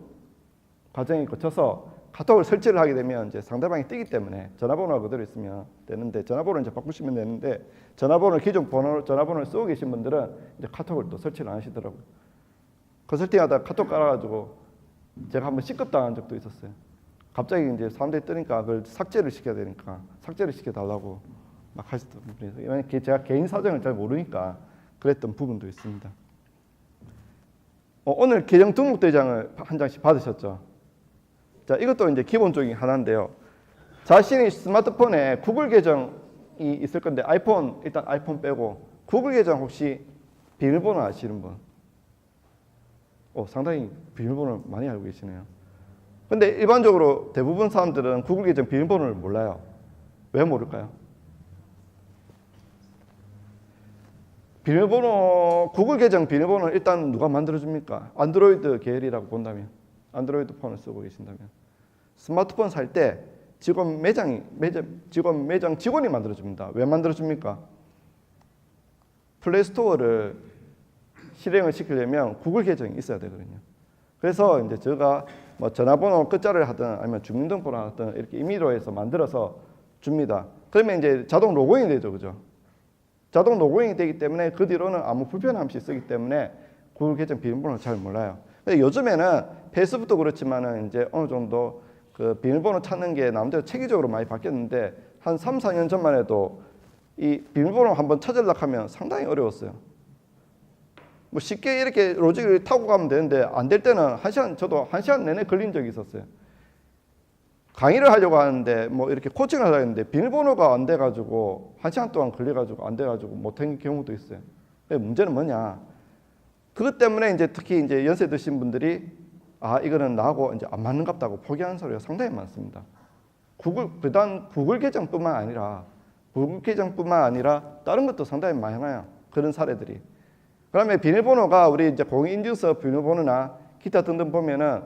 과정이 거쳐서 카톡을 설치를 하게 되면 이제 상대방이 뜨기 때문에 전화번호가 그대로 있으면 되는데 전화번호를 이제 바꾸시면 되는데 기존 전화번호를 쓰고 계신 분들은 이제 카톡을 또 설치를 안 하시더라고요. 컨설팅하다가 카톡 깔아가지고 제가 한번 C급 당한 적도 있었어요. 갑자기 이제 사람들이 뜨니까 그걸 삭제를 시켜야 되니까 삭제를 시켜달라고 막 하시던 분이 왜냐면 제가 개인 사정을 잘 모르니까 그랬던 부분도 있습니다. 오늘 계정 등록 도장을 한 장씩 받으셨죠? 자, 이것도 이제 기본적인 하나인데요. 자신의 스마트폰에 구글 계정이 있을 건데 일단 아이폰 빼고 구글 계정 혹시 비밀번호 아시는 분? 상당히 비밀번호를 많이 알고 계시네요. 근데 일반적으로 대부분 사람들은 구글 계정 비밀번호를 몰라요. 왜 모를까요? 구글 계정 비밀번호는 일단 누가 만들어줍니까? 안드로이드 계열이라고 본다면, 안드로이드 폰을 쓰고 계신다면. 스마트폰 살 때 직원 매장 직원이 만들어줍니다. 왜 만들어줍니까? 플레이스토어를 실행을 시키려면 구글 계정이 있어야 되거든요. 그래서 이제 제가 뭐 전화번호 끝자리를 하든 아니면 주민등록번호 하든 이렇게 임의로 해서 만들어서 줍니다. 그러면 이제 자동 로그인이 되죠, 그죠? 자동 로그인이 되기 때문에 그 뒤로는 아무 불편 없이 쓰기 때문에 구글 계정 비밀번호를 잘 몰라요. 근데 요즘에는 페이스북도 그렇지만은 이제 어느 정도 그 비밀번호 찾는 게 남들보다 체계적으로 많이 바뀌었는데 한 3, 4년 전만 해도 이 비밀번호 한번 찾으려고 하면 상당히 어려웠어요. 뭐 쉽게 이렇게 로직을 타고 가면 되는데 안 될 때는 저도 1시간 내내 걸린 적이 있었어요. 강의를 하려고 하는데 뭐 이렇게 코칭을 하려고 했는데 비밀번호가 안 돼가지고 1시간 동안 걸려가지고 안 돼가지고 못한 경우도 있어요. 문제는 뭐냐? 그것 때문에 이제 특히 이제 연세 드신 분들이 이거는 나하고 이제 안 맞는 것 같다고 포기하는 소리가 상당히 많습니다. 구글 계정뿐만 아니라 불법 계정뿐만 아니라 다른 것도 상당히 많아요. 그런 사례들이. 그다음에 비밀번호가 우리 이제 공인인증서 비밀번호나 기타 등등 보면은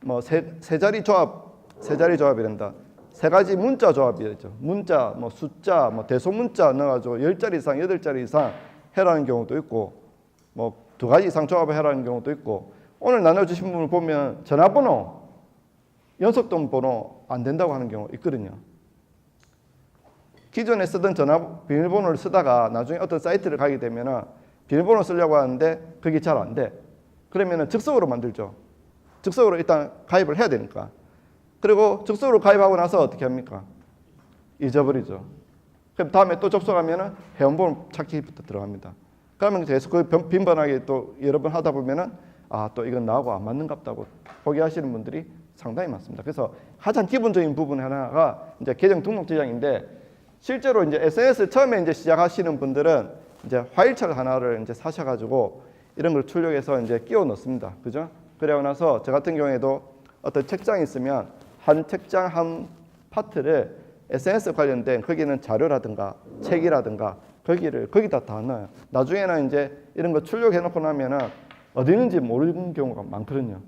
뭐 세 자리 조합이란다. 세 가지 문자 조합이죠. 문자, 뭐 숫자, 뭐 대소문자 넣어가지고 10자리 이상, 8자리 이상 해라는 경우도 있고, 뭐 2가지 이상 조합을 해라는 경우도 있고, 오늘 나눠주신 부분을 보면 전화번호, 연속동 번호 안 된다고 하는 경우 있거든요. 기존에 쓰던 비밀번호를 쓰다가 나중에 어떤 사이트를 가게 되면은 비밀번호 쓰려고 하는데 그게 잘 안 돼. 그러면은 즉석으로 만들죠. 즉석으로 일단 가입을 해야 되니까. 그리고 즉석으로 가입하고 나서 어떻게 합니까? 잊어버리죠. 그럼 다음에 또 접속하면은 회원번호 찾기부터 들어갑니다. 그러면 계속 그 빈번하게 또 여러 번 하다 보면은 또 이건 나하고 안 맞는갑다고 포기하시는 분들이 상당히 많습니다. 그래서 가장 기본적인 부분 하나가 이제 계정 등록 제장인데, 실제로 이제 SNS 처음에 이제 시작하시는 분들은 이제 파일册 하나를 이제 사셔가지고 이런 걸 출력해서 이제 끼워 넣습니다. 그죠? 그러고 나서 저 같은 경우에도 어떤 책장이 있으면 한 책장 한 파트를 SNS 관련된 거기는 자료라든가 책이라든가 거기다 다 넣어요. 나중에는 이제 이런 거 출력해 놓고 나면은 어디 있는지 모르는 경우가 많거든요.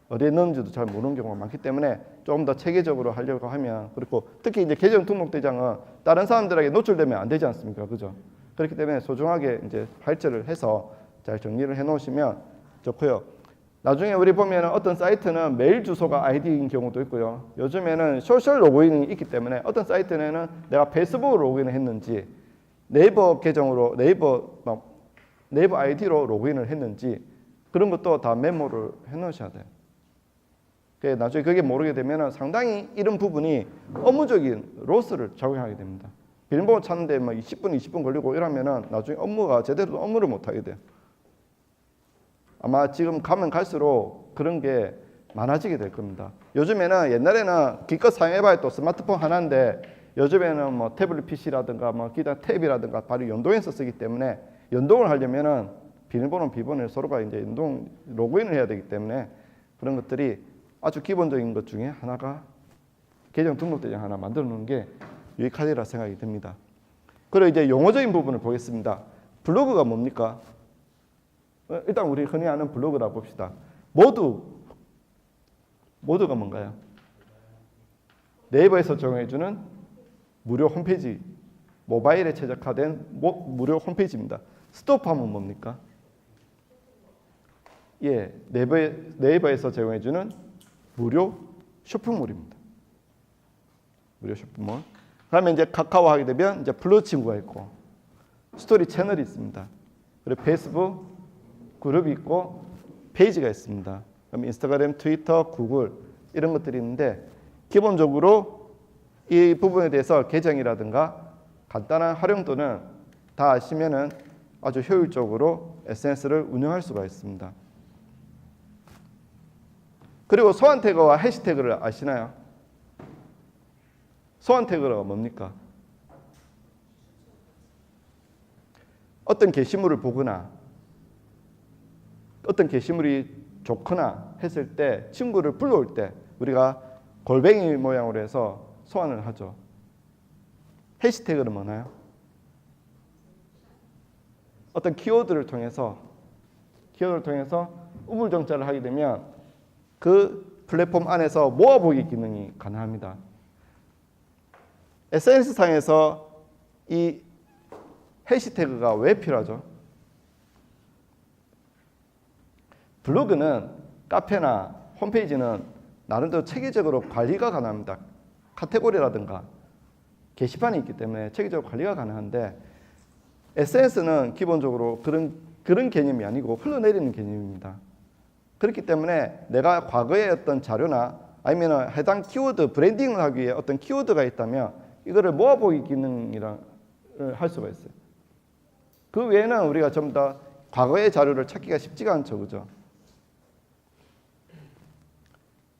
어디에 넣는지도 잘 모르는 경우가 많기 때문에 조금 더 체계적으로 하려고 하면, 그리고 특히 이제 계정 등록 대장은 다른 사람들에게 노출되면 안 되지 않습니까? 그죠? 그렇기 때문에 소중하게 이제 발제를 해서 잘 정리를 해 놓으시면 좋고요. 나중에 우리 보면 어떤 사이트는 메일 주소가 아이디인 경우도 있고요. 요즘에는 소셜 로그인이 있기 때문에 어떤 사이트는 내가 페이스북으로 로그인을 했는지, 네이버 계정으로 네이버 아이디로 로그인을 했는지 그런 것도 다 메모를 해 놓으셔야 돼요. 나중에 그게 모르게 되면 상당히 이런 부분이 업무적인 로스를 작용하게 됩니다. 비밀번호 찾는데 막 10분, 20분 걸리고 이러면은 나중에 업무가 제대로 업무를 못 하게 돼요. 아마 지금 가면 갈수록 그런 게 많아지게 될 겁니다. 요즘에는 옛날에는 기껏 사용해봐야 또 스마트폰 하나인데 요즘에는 뭐 태블릿 PC라든가 뭐 기타 탭이라든가 바로 연동해서 쓰기 때문에 연동을 하려면은 비밀번호, 비번호를 서로가 이제 연동 로그인을 해야 되기 때문에 그런 것들이 아주 기본적인 것 중에 하나가 계정 등록 대장 하나 만들어 놓는 게 유익하리라 생각이 듭니다. 그리고 이제 용어적인 부분을 보겠습니다. 블로그가 뭡니까? 일단 우리 흔히 아는 블로그라 봅시다. 모드가 뭔가요? 네이버에서 제공해주는 무료 홈페이지, 모바일에 최적화된 무료 홈페이지입니다. 스토어팜은 뭡니까? 예, 네이버에서 제공해주는 무료 쇼핑몰입니다. 무료 쇼핑몰. 그러면 이제 카카오 하게 되면 이제 플러 친구가 있고 스토리 채널이 있습니다. 그리고 페이스북 그룹이 있고 페이지가 있습니다. 그럼 인스타그램, 트위터, 구글 이런 것들이 있는데 기본적으로 이 부분에 대해서 계정이라든가 간단한 활용도는 다 아시면은 아주 효율적으로 SNS를 운영할 수가 있습니다. 그리고 소환 태그와 해시태그를 아시나요? 소환 태그가 뭡니까? 어떤 게시물을 보거나 어떤 게시물이 좋거나 했을 때 친구를 불러올 때 우리가 골뱅이 모양으로 해서 소환을 하죠. 해시태그는 뭐나요? 어떤 키워드를 통해서 우물정자를 하게 되면 그 플랫폼 안에서 모아보기 기능이 가능합니다. SNS상에서 이 해시태그가 왜 필요하죠? 블로그는 카페나 홈페이지는 나름대로 체계적으로 관리가 가능합니다. 카테고리라든가 게시판이 있기 때문에 체계적으로 관리가 가능한데 SNS는 기본적으로 그런 개념이 아니고 흘러내리는 개념입니다. 그렇기 때문에 내가 과거의 어떤 자료나 아니면 해당 키워드 브랜딩을 하기 위해 어떤 키워드가 있다면 이거를 모아보기 기능이라 할 수가 있어요. 그 외에는 우리가 전부 다 과거의 자료를 찾기가 쉽지가 않죠, 그죠?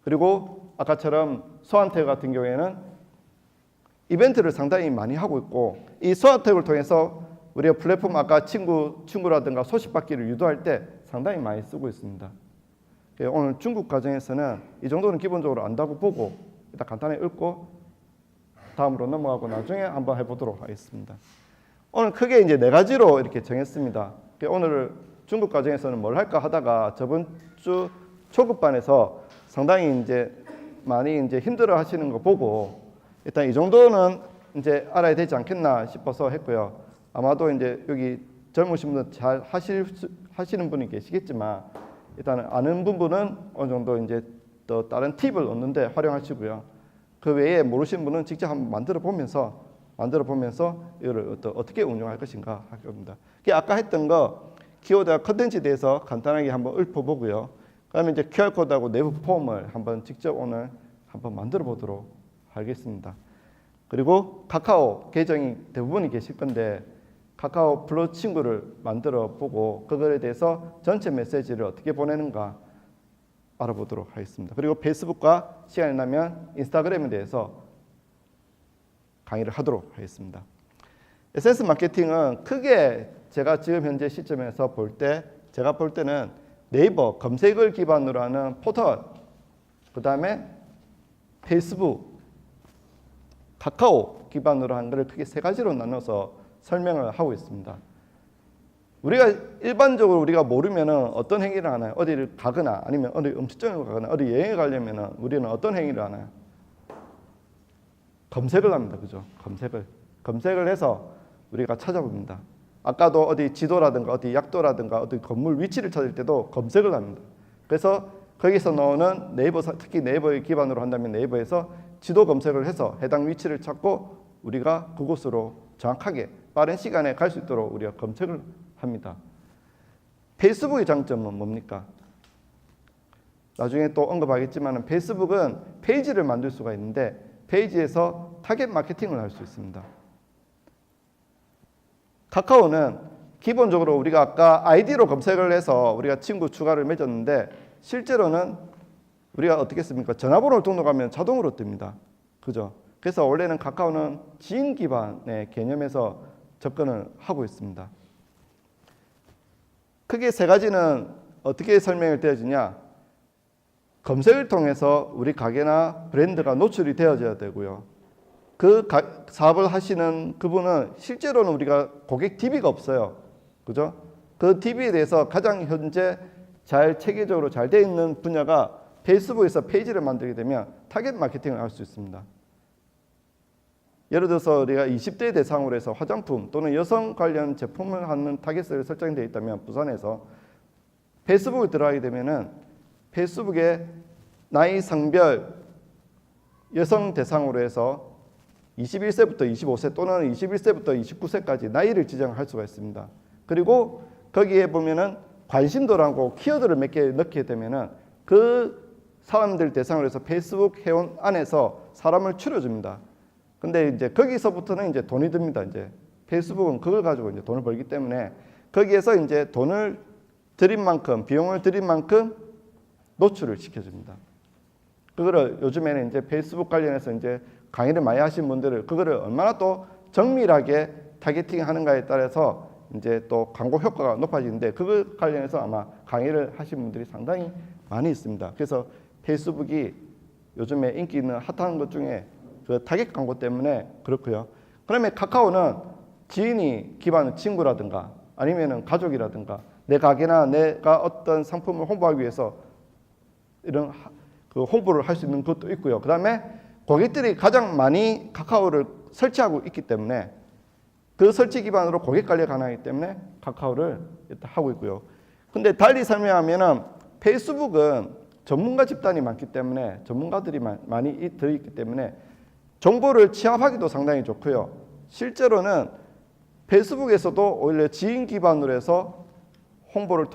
그리고 아까처럼 소환 태그 같은 경우에는 이벤트를 상당히 많이 하고 있고 이 소환 태그를 통해서 우리가 플랫폼 아까 친구라든가 소식 받기를 유도할 때 상당히 많이 쓰고 있습니다. 오늘 중국 과정에서는 이 정도는 기본적으로 안다고 보고 일단 간단히 읽고 다음으로 넘어가고 나중에 한번 해보도록 하겠습니다. 오늘 크게 이제 4가지로 이렇게 정했습니다. 오늘 중급 과정에서는 뭘 할까 하다가 저번 주 초급반에서 상당히 이제 많이 이제 힘들어 하시는 거 보고 일단 이 정도는 이제 알아야 되지 않겠나 싶어서 했고요. 아마도 이제 여기 젊으신 분들 잘 하시는 분이 계시겠지만 일단 아는 부분은 어느 정도 이제 또 다른 팁을 얻는데 활용하시고요. 그 외에 모르시는 분은 직접 한번 만들어 보면서 이거를 어떻게 운용할 것인가 할 겁니다. 아까 했던 거 키워드와 컨텐츠에 대해서 간단하게 한번 읊어보고요. 그다음에 이제 QR코드하고 내부 폼을 한번 직접 오늘 한번 만들어 보도록 하겠습니다. 그리고 카카오 계정이 대부분이 계실 건데 카카오 플러스 친구를 만들어 보고 그거에 대해서 전체 메시지를 어떻게 보내는가 알아보도록 하겠습니다. 그리고 페이스북과 시간이 나면 인스타그램에 대해서 강의를 하도록 하겠습니다. SNS 마케팅은 크게 제가 지금 현재 시점에서 제가 볼 때는 네이버 검색을 기반으로 하는 포털, 그 다음에 페이스북, 카카오 기반으로 한 것을 크게 3가지로 나눠서 설명을 하고 있습니다. 우리가 일반적으로 우리가 모르면은 어떤 행위를 하나요? 어디를 가거나 아니면 어디 음식점을 가거나 어디 여행을 가려면은 우리는 어떤 행위를 하나요? 검색을 합니다. 그죠? 검색을 해서 우리가 찾아봅니다. 아까도 어디 지도라든가 어디 약도라든가 어디 건물 위치를 찾을 때도 검색을 합니다. 그래서 거기서 나오는 네이버, 특히 네이버를 기반으로 한다면 네이버에서 지도 검색을 해서 해당 위치를 찾고 우리가 그곳으로 정확하게 빠른 시간에 갈 수 있도록 우리가 검색을 합니다. 페이스북의 장점은 뭡니까? 나중에 또 언급하겠지만 페이스북은 페이지를 만들 수가 있는데 페이지에서 타겟 마케팅을 할 수 있습니다. 카카오는 기본적으로 우리가 아까 아이디로 검색을 해서 우리가 친구 추가를 맺었는데 실제로는 우리가 어떻게 씁니까? 전화번호를 등록하면 자동으로 뜹니다. 그죠? 그래서 원래는 카카오는 지인 기반의 개념에서 접근을 하고 있습니다. 크게 3가지는 어떻게 설명을 되어지냐? 검색을 통해서 우리 가게나 브랜드가 노출이 되어져야 되고요. 그 사업을 하시는 그분은 실제로는 우리가 고객 DB가 없어요. 그죠? 그 DB에 대해서 가장 현재 체계적으로 잘 되어 있는 분야가 페이스북에서 페이지를 만들게 되면 타겟 마케팅을 할 수 있습니다. 예를 들어서 우리가 20대 대상으로 해서 화장품 또는 여성 관련 제품을 하는 타겟을 설정되어 있다면 부산에서 페이스북에 들어가게 되면은 페이스북에 나이 성별 여성 대상으로 해서 21세부터 25세 또는 21세부터 29세까지 나이를 지정할 수가 있습니다. 그리고 거기에 보면은 관심도라고 키워드를 몇 개 넣게 되면은 그 사람들 대상으로 해서 페이스북 회원 안에서 사람을 추려줍니다. 근데 이제 거기서부터는 이제 돈이 듭니다. 이제 페이스북은 그걸 가지고 이제 돈을 벌기 때문에 거기에서 이제 돈을 들인 만큼 비용을 들인 만큼 노출을 시켜줍니다. 그거를 요즘에는 이제 페이스북 관련해서 이제 강의를 많이 하신 분들을 그거를 얼마나 또 정밀하게 타겟팅 하는가에 따라서 이제 또 광고 효과가 높아지는데 그걸 관련해서 아마 강의를 하신 분들이 상당히 많이 있습니다. 그래서 페이스북이 요즘에 인기 있는 핫한 것 중에 그 타겟 광고 때문에 그렇고요. 그러면 카카오는 지인이 기반의 친구라든가 아니면은 가족이라든가 내 가게나 내가 어떤 상품을 홍보하기 위해서 이런 그 홍보를 할 수 있는 것도 있고요. 그 다음에 고객들이 가장 많이 카카오를 설치하고 있기 때문에 그 설치 기반으로 고객 관리가 가능하기 때문에 카카오를 일단 하고 있고요. 근데 달리 설명하면은 페이스북은 전문가 집단이 많기 때문에 전문가들이 많이 들어있기 때문에 정보를 취합하기도 상당히 좋고요. 실제로는 페이스북에서도 오히려 지인 기반으로 해서 홍보를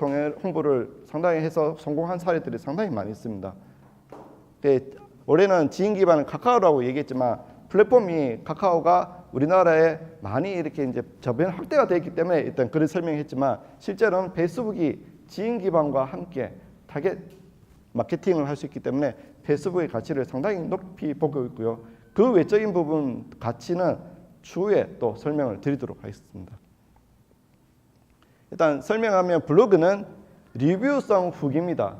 상당히 해서 성공한 사례들이 상당히 많이 있습니다. 원래는 지인 기반은 카카오라고 얘기했지만 플랫폼이 카카오가 우리나라에 많이 이렇게 이제 저변 확대가 되어 있기 때문에 일단 그런 설명했지만 실제로는 페이스북이 지인 기반과 함께 타겟 마케팅을 할 수 있기 때문에 페이스북의 가치를 상당히 높이 보고 있고요. 그 외적인 부분 가치는 추후에 또 설명을 드리도록 하겠습니다. 일단 설명하면 블로그는 리뷰성 후기입니다.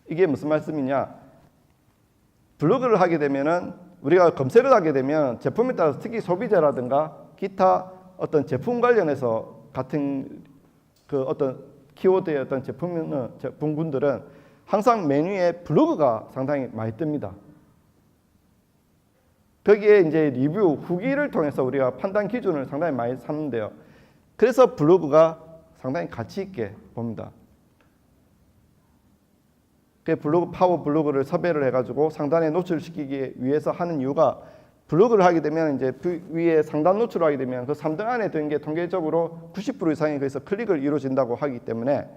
이게 무슨 말씀이냐? 블로그를 하게 되면은 우리가 검색을 하게 되면 제품에 따라서 특히 소비자라든가 기타 어떤 제품 관련해서 같은 그 어떤 키워드의 어떤 제품군들은 항상 메뉴에 블로그가 상당히 많이 뜹니다. 거기에 이제 리뷰, 후기를 통해서 우리가 판단 기준을 상당히 많이 삼는데요. 그래서 블로그가 상당히 가치 있게 봅니다. 그 블로그, 파워 블로그를 섭외를 해가지고 상단에 노출시키기 위해서 하는 이유가 블로그를 하게 되면 이제 위에 상단 노출을 하게 되면 그 3등 안에 든 게 통계적으로 90% 이상이 거기서 클릭을 이루어진다고 하기 때문에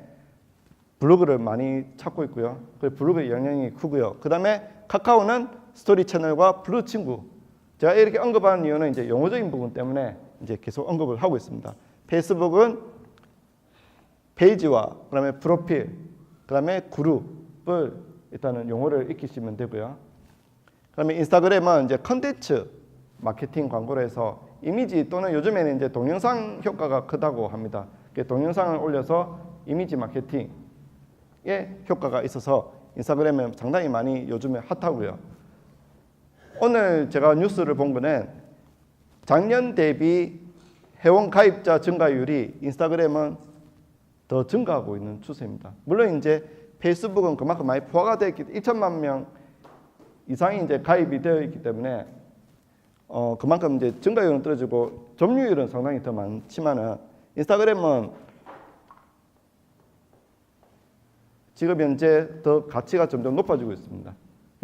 블로그를 많이 찾고 있고요. 그 블로그의 영향이 크고요. 그 다음에 카카오는 스토리 채널과 블루 친구. 제가 이렇게 언급하는 이유는 이제 용어적인 부분 때문에 이제 계속 언급을 하고 있습니다. 페이스북은 페이지와 그다음에 프로필, 그다음에 그룹을 일단은 용어를 익히시면 되고요. 그다음에 인스타그램은 이제 컨텐츠 마케팅 광고를 해서 이미지 또는 요즘에는 이제 동영상 효과가 크다고 합니다. 동영상을 올려서 이미지 마케팅에 효과가 있어서 인스타그램은 상당히 많이 요즘에 핫하고요. 오늘 제가 뉴스를 본 거는 작년 대비 회원 가입자 증가율이 인스타그램은 더 증가하고 있는 추세입니다. 물론 이제 페이스북은 그만큼 많이 포화가 되어 있기 때문에 1천만 명 이상이 이제 가입이 되어 있기 때문에 그만큼 이제 증가율은 떨어지고 점유율은 상당히 더 많지만은 인스타그램은 지금 현재 더 가치가 점점 높아지고 있습니다.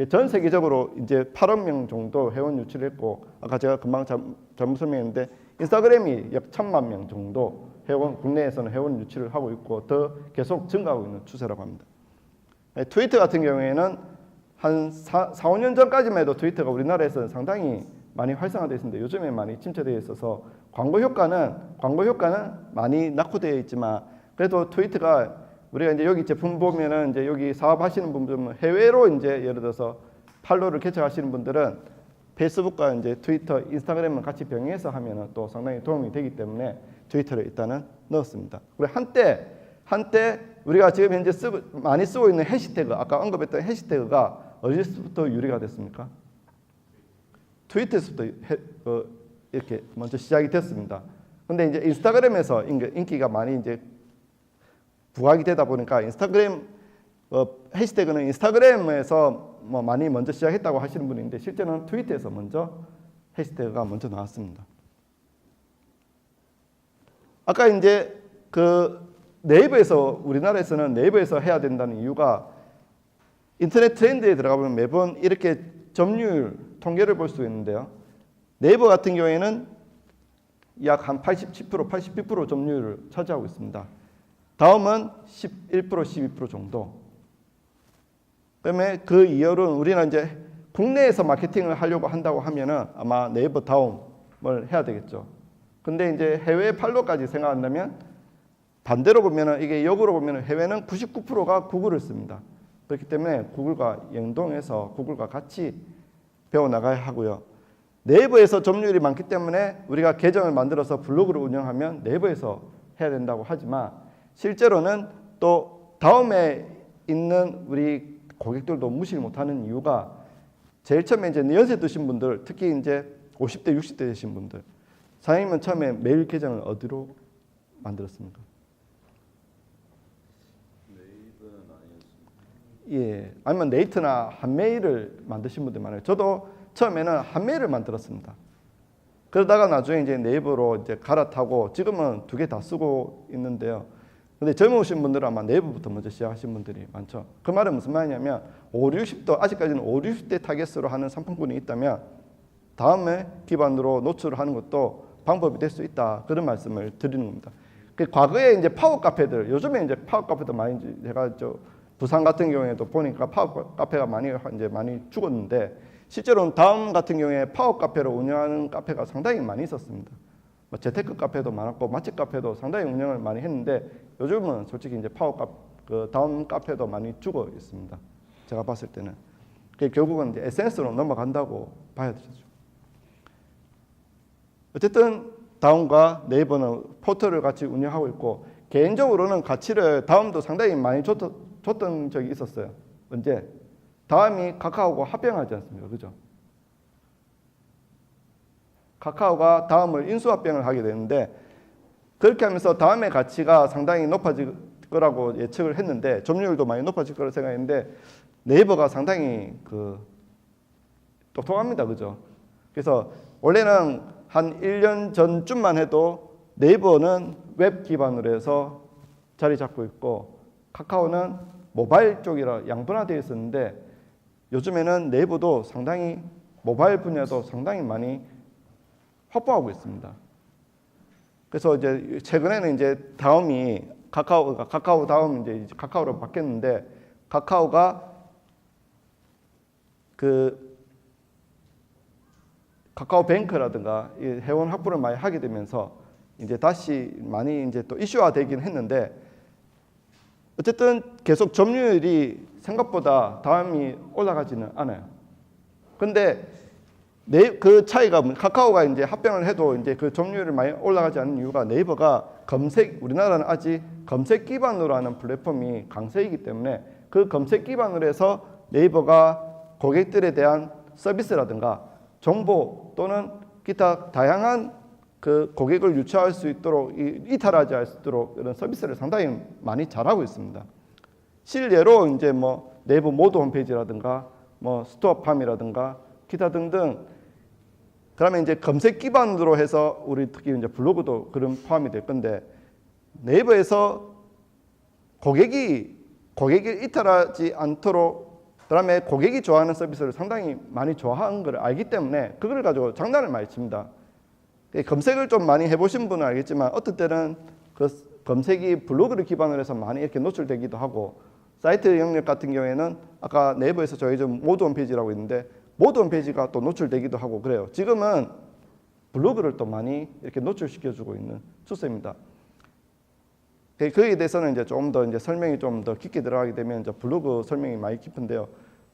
전 세계적으로 이제 8억 명 정도 회원 유치를 했고 아까 제가 금방 잘못 설명했는데 인스타그램이 약 1,000만 명 정도 국내에서는 회원 유치를 하고 있고 더 계속 증가하고 있는 추세라고 합니다. 트위터 같은 경우에는 한 4, 5년 전까지만 해도 트위터가 우리나라에서는 상당히 많이 활성화되어 있습니다. 요즘에 많이 침체되어 있어서 광고 효과는 많이 낙후되어 있지만 그래도 트위터가 우리가 이제 여기 제품 보면은 이제 여기 사업하시는 분들은 해외로 이제 예를 들어서 팔로를 개척하시는 분들은 페이스북과 이제 트위터, 인스타그램을 같이 병행해서 하면은 또 상당히 도움이 되기 때문에 트위터를 일단은 넣었습니다. 그리고 한때 우리가 지금 현재 많이 쓰고 있는 해시태그, 아까 언급했던 해시태그가 어디서부터 유래가 됐습니까? 트위터에서부터 이렇게 먼저 시작이 됐습니다. 근데 이제 인스타그램에서 인기가 많이 이제 부각이 되다 보니까 인스타그램 해시태그는 인스타그램에서 뭐 많이 먼저 시작했다고 하시는 분이 있는데 실제는 트위터에서 먼저 해시태그가 먼저 나왔습니다. 아까 이제 그 네이버에서 우리나라에서는 네이버에서 해야 된다는 이유가 인터넷 트렌드에 들어가 보면 매번 이렇게 점유율 통계를 볼 수 있는데요. 네이버 같은 경우에는 약 한 87%, 82% 점유율을 차지하고 있습니다. 다음은 11%, 12% 정도. 그다음에 그 이열은 우리는 이제 국내에서 마케팅을 하려고 한다고 하면은 아마 네이버 다음을 해야 되겠죠. 근데 이제 해외 팔로까지 생각한다면 반대로 보면은 이게 역으로 보면은 해외는 99%가 구글을 씁니다. 그렇기 때문에 구글과 연동해서 구글과 같이 배워 나가야 하고요. 네이버에서 점유율이 많기 때문에 우리가 계정을 만들어서 블로그를 운영하면 네이버에서 해야 된다고 하지만 실제로는 또 다음에 있는 우리 고객들도 무시를 못하는 이유가 제일 처음에 이제 연세 드신 분들, 특히 이제 50대, 60대 되신 분들, 사장님은 처음에 메일 계정을 어디로 만들었습니까? 네이버는 아니었습니다. 예, 아니면 네이트나 한메일을 만드신 분들 많아요. 저도 처음에는 한메일을 만들었습니다. 그러다가 나중에 이제 네이버로 이제 갈아타고 지금은 두 개 다 쓰고 있는데요. 근데 젊으신 분들은 아마 네이버부터 먼저 시작하신 분들이 많죠. 그 말은 무슨 말이냐면 5, 60대 아직까지는 5, 60대 타겟으로 하는 상품군이 있다면 다음에 기반으로 노출을 하는 것도 방법이 될 수 있다. 그런 말씀을 드리는 겁니다. 그 과거에 이제 파워 카페들, 요즘에 이제 파워 카페도 많이 제가 부산 같은 경우에도 보니까 파워 카페가 많이 죽었는데 실제로는 다음 같은 경우에 파워 카페를 운영하는 카페가 상당히 많이 있었습니다. 재테크 카페도 많았고 맛집 카페도 상당히 운영을 많이 했는데 요즘은 솔직히 이제 다음 카페도 많이 죽어 있습니다. 제가 봤을 때는 결국은 이제 SNS로 넘어간다고 봐야 되죠. 어쨌든 다음과 네이버는 포털을 같이 운영하고 있고 개인적으로는 가치를 다음도 상당히 많이 줬던 적이 있었어요. 언제? 다음이 카카오하고 합병하지 않습니까? 그죠? 카카오가 다음을 인수합병을 하게 되는데 그렇게 하면서 다음의 가치가 상당히 높아질 거라고 예측을 했는데 점유율도 많이 높아질 거라고 생각했는데 네이버가 상당히 똑똑합니다. 그죠? 그래서 원래는 한 1년 전쯤만 해도 네이버는 웹 기반으로 해서 자리 잡고 있고 카카오는 모바일 쪽이라 양분화되어 있었는데 요즘에는 네이버도 상당히 모바일 분야도 상당히 많이 확보하고 있습니다. 그래서 이제 최근에는 이제 다음이 카카오 다음 이제 카카오로 바뀌었는데 카카오가 카카오뱅크라든가 이 회원 확보를 많이 하게 되면서 이제 다시 많이 이제 또 이슈화되긴 했는데 어쨌든 계속 점유율이 생각보다 다음이 올라가지는 않아요. 근데 그 차이가 카카오가 이제 합병을 해도 이제 그 점유율이 많이 올라가지 않는 이유가 네이버가 우리나라는 아직 검색 기반으로 하는 플랫폼이 강세이기 때문에 그 검색 기반으로 해서 네이버가 고객들에 대한 서비스라든가 정보 또는 기타 다양한 그 고객을 유치할 수 있도록 이탈하지 않을 수 있도록 이런 서비스를 상당히 많이 잘하고 있습니다. 실례로 이제 뭐 네이버 모드 홈페이지라든가 뭐 스토어팜이라든가 기타 등등 그러면 이제 검색 기반으로 해서 우리 특히 이제 블로그도 그런 포함이 될 건데 네이버에서 고객이 이탈하지 않도록 그다음에 고객이 좋아하는 서비스를 상당히 많이 좋아하는 걸 알기 때문에 그걸 가지고 장난을 많이 칩니다. 검색을 좀 많이 해보신 분은 알겠지만 어떤 때는 그 검색이 블로그를 기반으로 해서 많이 이렇게 노출되기도 하고 사이트 영역 같은 경우에는 아까 네이버에서 저희 좀 모드 홈페이지라고 있는데 모드 홈페이지가 또 노출되기도 하고 그래요. 지금은 블로그를 또 많이 이렇게 노출시켜주고 있는 추세입니다. 거기에 대해서는 이제 좀 더 이제 설명이 좀 더 깊게 들어가게 되면 이제 블로그 설명이 많이 깊은데요.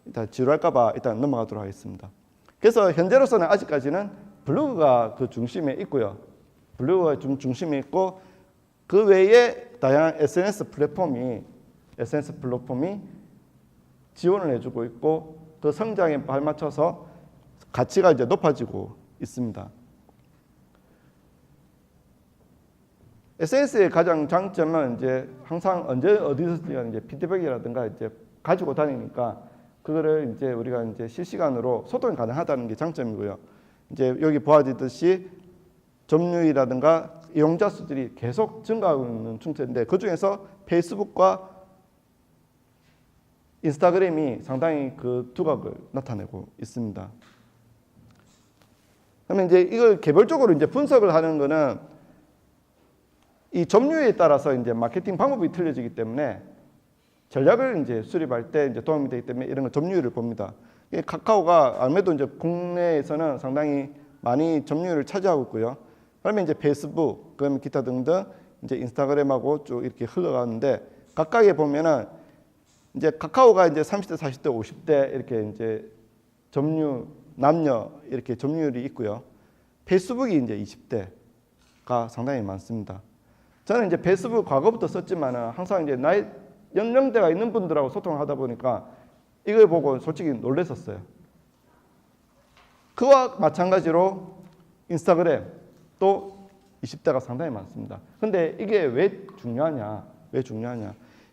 일단 지루할까봐 일단 넘어가도록 하겠습니다. 그래서 현재로서는 아직까지는 블로그가 그 중심에 있고요. 블로그가 좀 중심에 있고 그 외에 다양한 SNS 플랫폼이 지원을 해주고 있고 그 성장에 발맞춰서 가치가 이제 높아지고 있습니다. SNS의 가장 장점은 이제 항상 언제 어디서든 이제 피드백이라든가 이제 가지고 다니니까 그거를 이제 우리가 이제 실시간으로 소통이 가능하다는 게 장점이고요. 이제 여기 보아지듯이 점유율이라든가 이용자 수들이 계속 증가하고 있는 추세인데 그 중에서 페이스북과 인스타그램이 상당히 그 두각을 나타내고 있습니다. 그러면 이제 이걸 개별적으로 이제 분석을 하는 거는 이 점유율에 따라서 이제 마케팅 방법이 틀려지기 때문에 전략을 이제 수립할 때 이제 도움이 되기 때문에 이런 거 점유율을 봅니다. 카카오가 아무래도 이제 국내에서는 상당히 많이 점유율을 차지하고 있고요. 그러면 이제 페이스북, 그다음에 기타 등등 이제 인스타그램하고 쭉 이렇게 흘러가는데 각각에 보면은 이제 카카오가 이제 30대, 40대, 50대 이렇게 이제 남녀 이렇게 점유율이 있고요. 페이스북이 이제 20대가 상당히 많습니다. 저는 이제 페이스북 과거부터 썼지만은 항상 이제 나이 연령대가 있는 분들하고 소통을 하다 보니까 이걸 보고 솔직히 놀랐었어요. 그와 마찬가지로 인스타그램 또 20대가 상당히 많습니다. 근데 이게 왜 중요하냐?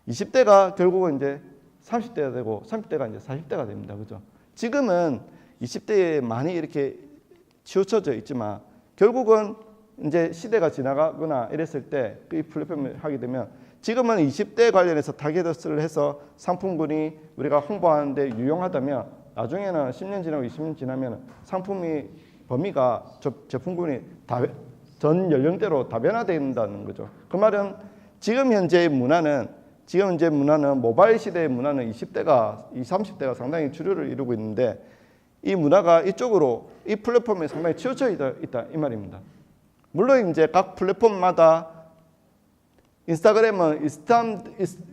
20대가 결국은 이제 30대가 되고 30대가 이제 40대가 됩니다. 그죠? 지금은 20대에 많이 이렇게 치우쳐져 있지만 결국은 이제 시대가 지나가거나 이랬을 때 이 플랫폼을 하게 되면 지금은 20대 관련해서 타겟을 해서 상품군이 우리가 홍보하는데 유용하다면 나중에는 10년 지나고 20년 지나면 상품이 범위가 제품군이 전 연령대로 다변화된다는 거죠. 그 말은 지금 현재의 문화는 모바일 시대의 문화는 20대가 30대가 상당히 주류를 이루고 있는데 이 문화가 이쪽으로 이 플랫폼에 상당히 치우쳐 있다 이 말입니다. 물론 이제 각 플랫폼마다 인스타그램은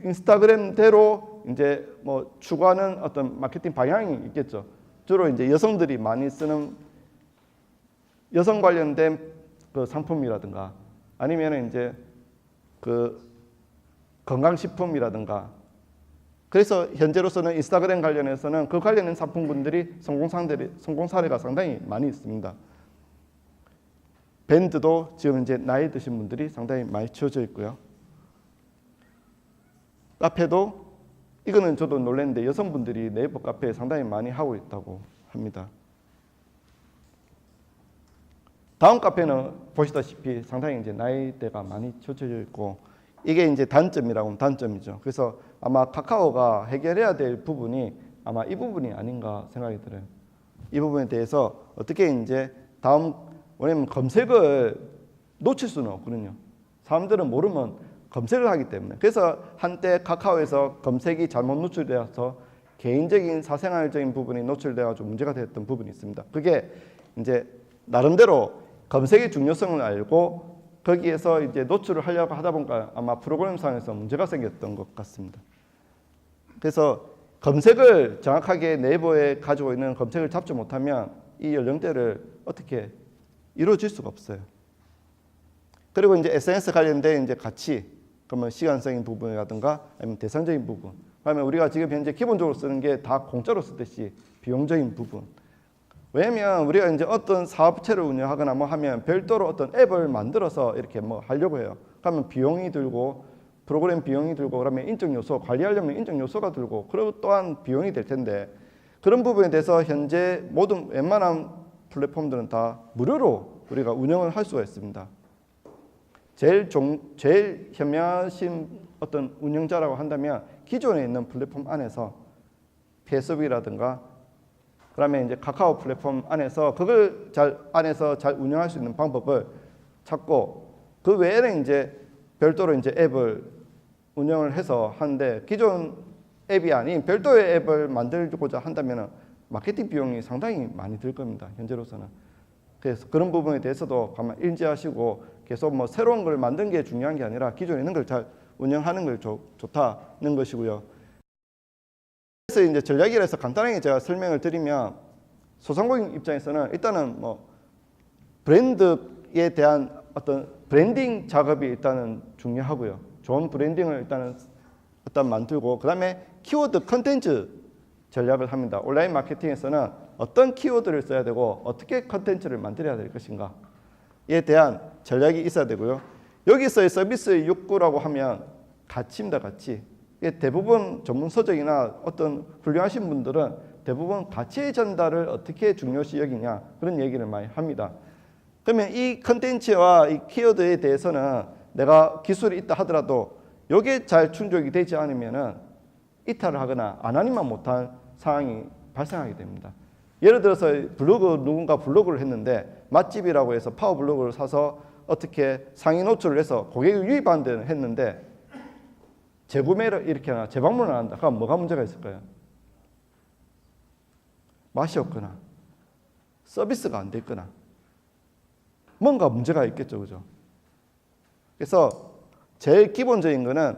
인스타그램대로 이제 뭐 추구하는 어떤 마케팅 방향이 있겠죠. 주로 이제 여성들이 많이 쓰는 여성 관련된 그 상품이라든가 아니면 이제 그 건강식품이라든가 그래서 현재로서는 인스타그램 관련해서는 그 관련된 상품군들이 성공 사례가 상당히 많이 있습니다. 밴드도 지금 이제 나이 드신 분들이 상당히 많이 지어져 있고요. 카페도 이거는 저도 놀랐는데 여성분들이 네이버 카페에 상당히 많이 하고 있다고 합니다. 다음 카페는 보시다시피 상당히 이제 나이대가 많이 쳐져 있고 이게 이제 단점이라고 하면 단점이죠. 그래서 아마 카카오가 해결해야 될 부분이 아마 이 부분이 아닌가 생각이 들어요. 이 부분에 대해서 어떻게 이제 다음 왜냐면 검색을 놓칠 수는 없거든요. 사람들은 모르면 검색을 하기 때문에. 그래서 한때 카카오에서 검색이 잘못 노출되어서 개인적인 사생활적인 부분이 노출되어서 문제가 됐던 부분이 있습니다. 그게 이제 나름대로 검색의 중요성을 알고 거기에서 이제 노출을 하려고 하다 보니까 아마 프로그램상에서 문제가 생겼던 것 같습니다. 그래서 검색을 정확하게 네이버에 가지고 있는 검색을 잡지 못하면 이 연령대를 어떻게 이루어질 수가 없어요. 그리고 이제 SNS 관련된 이제 가치, 그러면 시간적인 부분이라든가 아니면 대상적인 부분. 그러면 우리가 지금 현재 기본적으로 쓰는 게 다 공짜로 쓰듯이 비용적인 부분. 왜냐면 우리가 이제 어떤 사업체를 운영하거나 뭐 하면 별도로 어떤 앱을 만들어서 이렇게 뭐 하려고 해요. 그러면 비용이 들고 프로그램 비용이 들고 그러면 인적 요소 관리하려면 인적 요소가 들고 그리고 또한 비용이 될 텐데 그런 부분에 대해서 현재 모든 웬만한 플랫폼들은 다 무료로 우리가 운영을 할 수가 있습니다. 제일 현명하신 어떤 운영자라고 한다면 기존에 있는 플랫폼 안에서 페이스북이라든가 그다음에 이제 카카오 플랫폼 안에서 그걸 안에서 잘 운영할 수 있는 방법을 찾고 그 외에는 이제 별도로 이제 앱을 운영을 해서 하는데 기존 앱이 아닌 별도의 앱을 만들고자 한다면 마케팅 비용이 상당히 많이 들 겁니다. 현재로서는. 그래서 그런 부분에 대해서도 가만 인지하시고 계속 뭐 새로운 걸 만든 게 중요한 게 아니라 기존에 있는 걸 잘 운영하는 걸 좋다는 것이고요. 그래서 이제 전략이라서 간단하게 제가 설명을 드리면 소상공인 입장에서는 일단은 뭐 브랜드에 대한 어떤 브랜딩 작업이 일단은 중요하고요. 좋은 브랜딩을 일단은 만들고 그다음에 키워드 컨텐츠 전략을 합니다. 온라인 마케팅에서는 어떤 키워드를 써야 되고 어떻게 컨텐츠를 만들어야 될 것인가에 대한 전략이 있어야 되고요. 여기서의 서비스의 욕구라고 하면 가치입니다. 가치. 대부분 전문서적이나 어떤 훌륭하신 분들은 대부분 가치의 전달을 어떻게 중요시 여기냐 그런 얘기를 많이 합니다. 그러면 이 컨텐츠와 이 키워드에 대해서는 내가 기술이 있다 하더라도 이게 잘 충족이 되지 않으면은 이탈을 하거나 안 하니만 못한 상황이 발생하게 됩니다. 예를 들어서 누군가 블로그를 했는데 맛집이라고 해서 파워블로그를 사서 어떻게 상위 노출을 해서 고객을 유입하는 데는 했는데 재구매를 일으키거나 재방문을 한다. 그럼 뭐가 문제가 있을까요? 맛이 없거나 서비스가 안 됐거나 뭔가 문제가 있겠죠. 그죠? 그래서 제일 기본적인 거는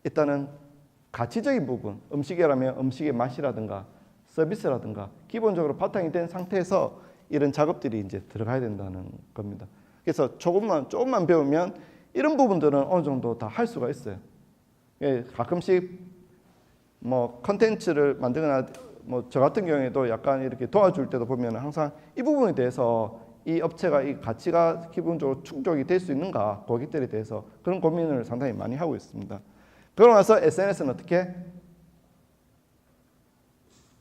일단은 가치적인 부분, 음식이라면 음식의 맛이라든가 서비스라든가 기본적으로 바탕이 된 상태에서 이런 작업들이 이제 들어가야 된다는 겁니다. 그래서 조금만 배우면 이런 부분들은 어느 정도 다 할 수가 있어요. 예, 가끔씩 뭐 컨텐츠를 만들거나 뭐 저 같은 경우에도 약간 이렇게 도와줄 때도 보면 항상 이 부분에 대해서 이 업체가 이 가치가 기본적으로 충족이 될 수 있는가 고객들에 대해서 그런 고민을 상당히 많이 하고 있습니다. 그러고 나서 SNS는 어떻게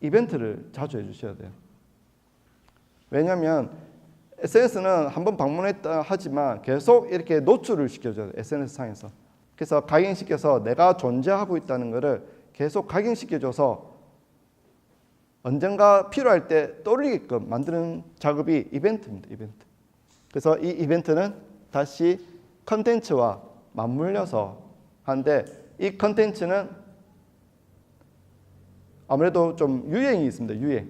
이벤트를 자주 해주셔야 돼요. 왜냐하면 SNS는 한번 방문했다 하지만 계속 이렇게 노출을 시켜줘야 돼요. SNS 상에서. 그래서 각인시켜서 내가 존재하고 있다는 것을 계속 각인시켜줘서 언젠가 필요할 때 떠올리게끔 만드는 작업이 이벤트입니다. 이벤트. 그래서 이 이벤트는 다시 컨텐츠와 맞물려서 하는데 이 컨텐츠는 아무래도 좀 유행이 있습니다.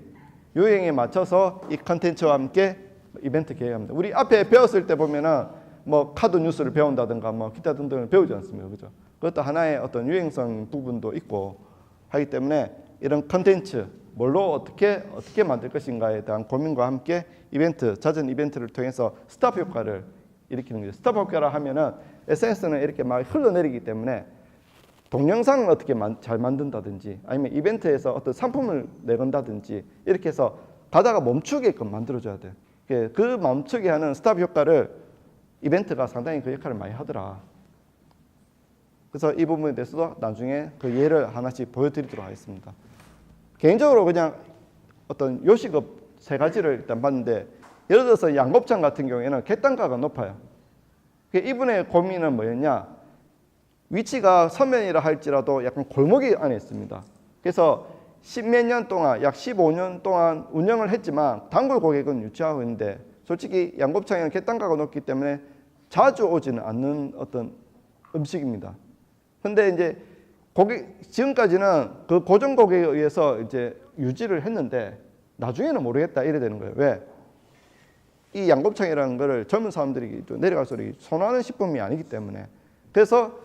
유행에 맞춰서 이 컨텐츠와 함께 이벤트 계획합니다. 우리 앞에 배웠을 때 보면은 뭐 카드 뉴스를 배운다든가 뭐 기타 등등을 배우지 않습니까? 그죠? 그것도 하나의 어떤 유행성 부분도 있고 하기 때문에 이런 컨텐츠 뭘로 어떻게 만들 것인가에 대한 고민과 함께 잦은 이벤트를 통해서 스탑 효과를 일으키는 거죠. 스탑 효과라 하면은 SNS는 이렇게 막 흘러내리기 때문에 동영상을 어떻게 잘 만든다든지 아니면 이벤트에서 어떤 상품을 내건다든지 이렇게 해서 가다가 멈추게끔 만들어줘야 돼요. 그 멈추게 하는 스탑 효과를 이벤트가 상당히 그 역할을 많이 하더라. 그래서 이 부분에 대해서도 나중에 그 예를 하나씩 보여드리도록 하겠습니다. 개인적으로 그냥 어떤 요식업 세 가지를 일단 봤는데, 예를 들어서 양곱창 같은 경우에는 객단가가 높아요. 이분의 고민은 뭐였냐? 위치가 서면이라 할지라도 약간 골목이 안에 있습니다. 그래서 십몇 년 동안, 약 15년 동안 운영을 했지만 단골 고객은 유치하고 있는데, 솔직히 양곱창에는 객단가가 높기 때문에 자주 오지는 않는 어떤 음식입니다. 근데 이제 지금까지는 그 고정 고객에 의해서 이제 유지를 했는데, 나중에는 모르겠다 이래 되는 거예요. 왜? 이 양곱창이라는 거를 젊은 사람들이 내려갈수록 선호하는 식품이 아니기 때문에. 그래서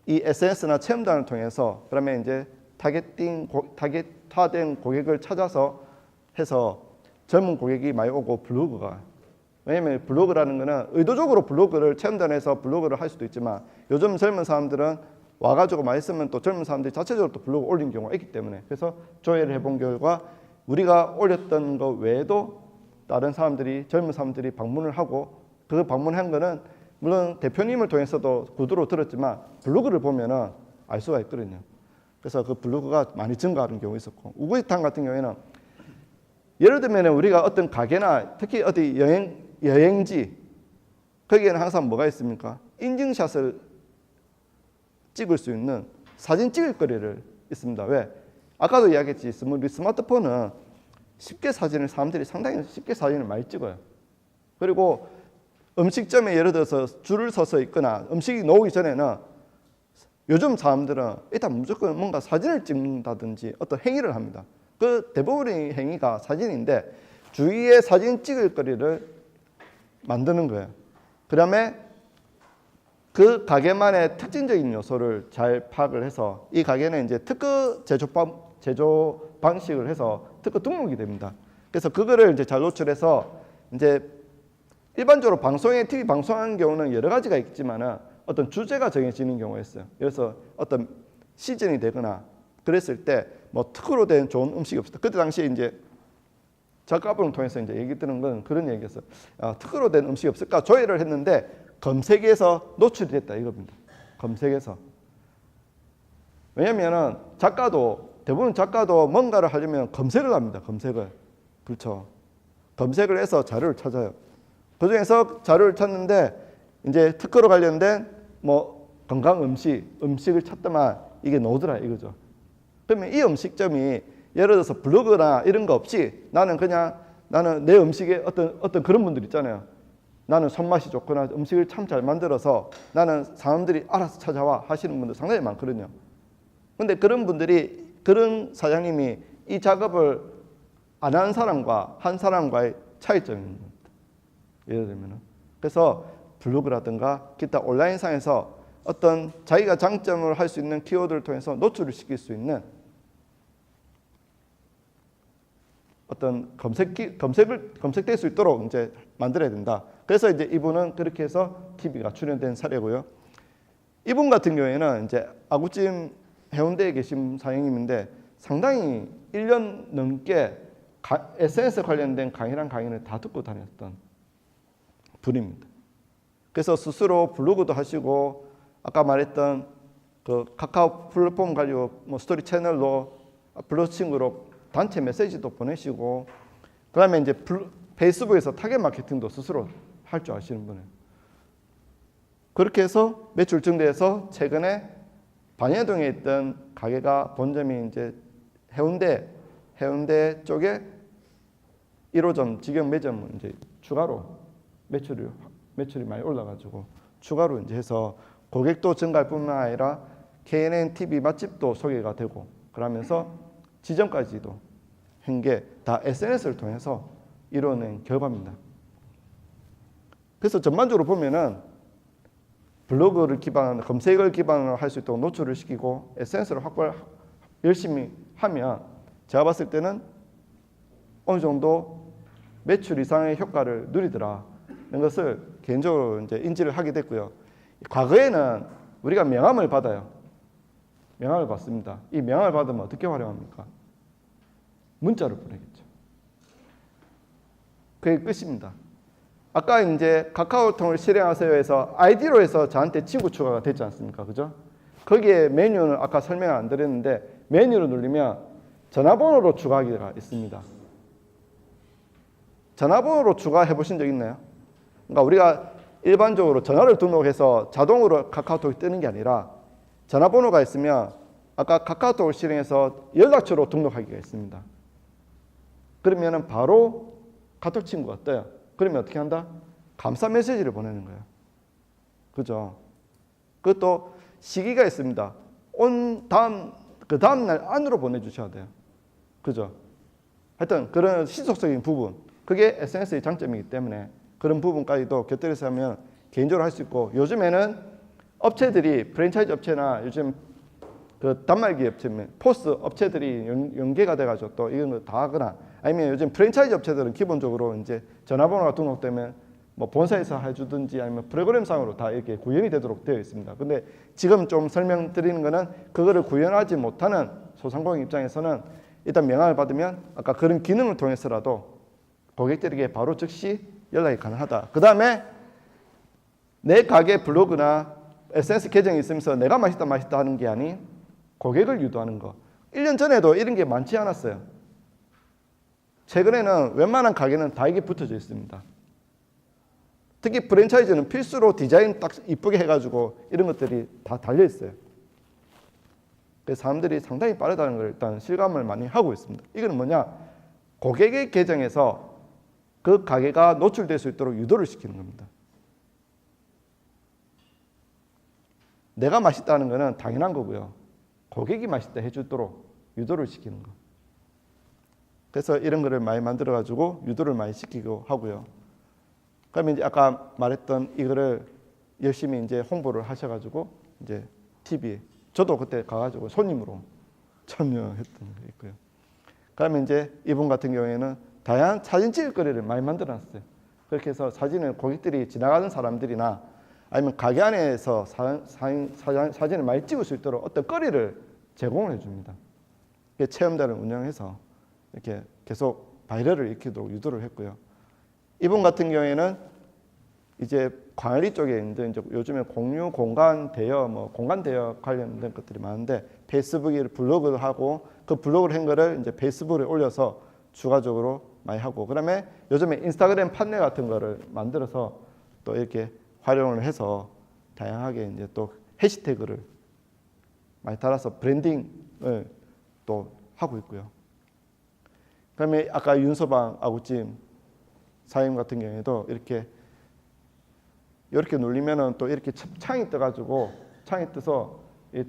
이 SNS나 체험단을 통해서 그러면 이제 타겟화된 고객을 찾아서 해서 젊은 고객이 많이 오고, 블로그가, 왜냐면 블로그라는 거는 의도적으로 블로그를 체험단에서 블로그를 할 수도 있지만, 요즘 젊은 사람들은 와가지고 많이 쓰면 또 젊은 사람들이 자체적으로 또 블로그 올린 경우가 있기 때문에, 그래서 조회를 해본 결과 우리가 올렸던 거 외에도 다른 사람들이, 젊은 사람들이 방문을 하고, 그 방문한 거는 물론 대표님을 통해서도 구두로 들었지만 블로그를 보면은 알 수가 있거든요. 그래서 그 블로그가 많이 증가하는 경우가 있었고, 우구이탕 같은 경우에는 예를 들면 우리가 어떤 가게나 특히 어디 여행지, 거기에는 항상 뭐가 있습니까? 인증샷을 찍을 수 있는 사진 찍을 거리를 있습니다. 왜? 아까도 이야기했지, 우리 스마트폰은 쉽게 사람들이 상당히 쉽게 사진을 많이 찍어요. 그리고 음식점에 예를 들어서 줄을 서서 있거나 음식이 나오기 전에는 요즘 사람들은 일단 무조건 뭔가 사진을 찍는다든지 어떤 행위를 합니다. 그 대부분의 행위가 사진인데, 주위에 사진 찍을 거리를 만드는 거예요. 그 다음에 그 가게만의 특징적인 요소를 잘 파악을 해서, 이 가게는 이제 특허 제조 방식을 해서 특허 등록이 됩니다. 그래서 그거를 이제 잘 노출해서, 이제 일반적으로 TV 방송하는 경우는 여러 가지가 있지만은 어떤 주제가 정해지는 경우가 있어요. 그래서 어떤 시즌이 되거나 그랬을 때 뭐 특허로 된 좋은 음식이 없었다. 그때 당시에 이제 작가분을 통해서 이제 얘기 드는 건 그런 얘기였어요. 특허로 된 음식이 없을까 조회를 했는데 검색에서 노출이 됐다 이겁니다. 검색에서. 왜냐면은 대부분 작가도 뭔가를 하려면 검색을 합니다. 검색을. 그렇죠. 검색을 해서 자료를 찾아요. 그 중에서 자료를 찾는데 이제 특허로 관련된 뭐 건강 음식을 찾다만 이게 나오더라 이거죠. 그러면 이 음식점이 예를 들어서 블로그나 이런 거 없이 나는 내 음식에 어떤 그런 분들 있잖아요. 나는 손맛이 좋거나 음식을 참 잘 만들어서 나는 사람들이 알아서 찾아와 하시는 분들 상당히 많거든요. 근데 그런 사장님이 이 작업을 안 한 사람과 한 사람과의 차이점입니다. 예를 들면. 그래서 블로그라든가 기타 온라인상에서 어떤 자기가 장점을 할 수 있는 키워드를 통해서 노출을 시킬 수 있는 어떤 검색될 수 있도록 이제 만들어야 된다. 그래서 이제 이분은 그렇게 해서 TV가 출연된 사례고요. 이분 같은 경우에는 이제 아구찜 해운대에 계신 사장님인데 상당히 1년 넘게 SNS 관련된 강의를 다 듣고 다녔던 분입니다. 그래서 스스로 블로그도 하시고, 아까 말했던 그 카카오 플랫폼 가지고 뭐 스토리 채널로 블로칭으로 단체 메시지도 보내시고, 그다음에 이제 페이스북에서 타겟 마케팅도 스스로 할 줄 아시는 분이에요. 그렇게 해서 매출 증대해서 최근에 반야동에 있던 가게가 본점이 이제 해운대 쪽에 1호점 직영 매점은 이제 추가로 매출이 많이 올라가지고 추가로 이제 해서 고객도 증가할 뿐만 아니라 KNN TV 맛집도 소개가 되고, 그러면서 지점까지도 한 게 다 SNS를 통해서 이뤄낸 결과입니다. 그래서 전반적으로 보면은 블로그를 기반으로 검색을 기반으로 할 수 있도록 노출을 시키고 SNS를 확보를 열심히 하면 제가 봤을 때는 어느 정도 매출 이상의 효과를 누리더라는 것을 개인적으로 이제 인지를 하게 됐고요. 과거에는 우리가 명함을 받아요. 명함을 받습니다. 이 명함을 받으면 어떻게 활용합니까? 문자를 보내겠죠. 그게 끝입니다. 아까 이제 카카오톡을 실행하세요 해서 아이디로 해서 저한테 친구 추가가 됐지 않습니까? 그죠? 거기에 메뉴는 아까 설명 안 드렸는데 메뉴를 누르면 전화번호로 추가하기가 있습니다. 전화번호로 추가해 보신 적 있나요? 그러니까 우리가 일반적으로 전화를 등록해서 자동으로 카카오톡이 뜨는 게 아니라 전화번호가 있으면 아까 카카오톡을 실행해서 연락처로 등록하기가 있습니다. 그러면 바로 카톡 친구가 떠요. 그러면 어떻게 한다? 감사 메시지를 보내는 거예요. 그죠? 그것도 시기가 있습니다. 그 다음 날 안으로 보내주셔야 돼요. 그죠? 하여튼 그런 신속적인 부분, 그게 SNS의 장점이기 때문에 그런 부분까지도 곁들여서 하면 개인적으로 할 수 있고, 요즘에는 업체들이 프랜차이즈 업체나 요즘 그 단말기 업체, 포스 업체들이 연계가 돼가지고 또 이런 거 다 하거나, 아니면 요즘 프랜차이즈 업체들은 기본적으로 이제 전화번호가 등록되면 뭐 본사에서 해주든지 아니면 프로그램상으로 다 이렇게 구현이 되도록 되어 있습니다. 근데 지금 좀 설명드리는 거는 그거를 구현하지 못하는 소상공인 입장에서는 일단 명함을 받으면 아까 그런 기능을 통해서라도 고객들에게 바로 즉시 연락이 가능하다. 그 다음에 내 가게 블로그나 SNS 계정이 있으면서 내가 맛있다 하는 게 아닌 고객을 유도하는 거. 1년 전에도 이런 게 많지 않았어요. 최근에는 웬만한 가게는 다 이게 붙어져 있습니다. 특히 프랜차이즈는 필수로 디자인 딱 이쁘게 해가지고 이런 것들이 다 달려 있어요. 그래서 사람들이 상당히 빠르다는 걸 일단 실감을 많이 하고 있습니다. 이거는 뭐냐? 고객의 계정에서 그 가게가 노출될 수 있도록 유도를 시키는 겁니다. 내가 맛있다는 거는 당연한 거고요. 고객이 맛있다 해주도록 유도를 시키는 거. 그래서 이런 거를 많이 만들어가지고 유도를 많이 시키고 하고요. 그러면 이제 아까 말했던 이거를 열심히 이제 홍보를 하셔가지고 이제 TV, 저도 그때 가가지고 손님으로 참여했던 게 있고요. 그러면 이제 이분 같은 경우에는 다양한 사진 찍을 거리를 많이 만들어놨어요. 그렇게 해서 사진을 고객들이 지나가는 사람들이나 아니면 가게 안에서 사진을 많이 찍을 수 있도록 어떤 거리를 제공을 해줍니다. 체험단을 운영해서 이렇게 계속 바이럴을 일으키도록 유도를 했고요. 이분 같은 경우에는 이제 관리 쪽에 이제 요즘에 공유 공간 대여, 뭐 공간 대여 관련된 것들이 많은데 페이스북에 블로그를 하고 그 블로그를 한 거를 이제 페이스북에 올려서 추가적으로 많이 하고, 그다음에 요즘에 인스타그램 판넬 같은 거를 만들어서 또 이렇게 활용을 해서 다양하게 이제 또 해시태그를 많이 달아서 브랜딩을 또 하고 있고요. 그다음에 아까 윤서방 아구찜 사장님 같은 경우에도 이렇게 눌리면은 또 이렇게 창이 떠가지고 창이 떠서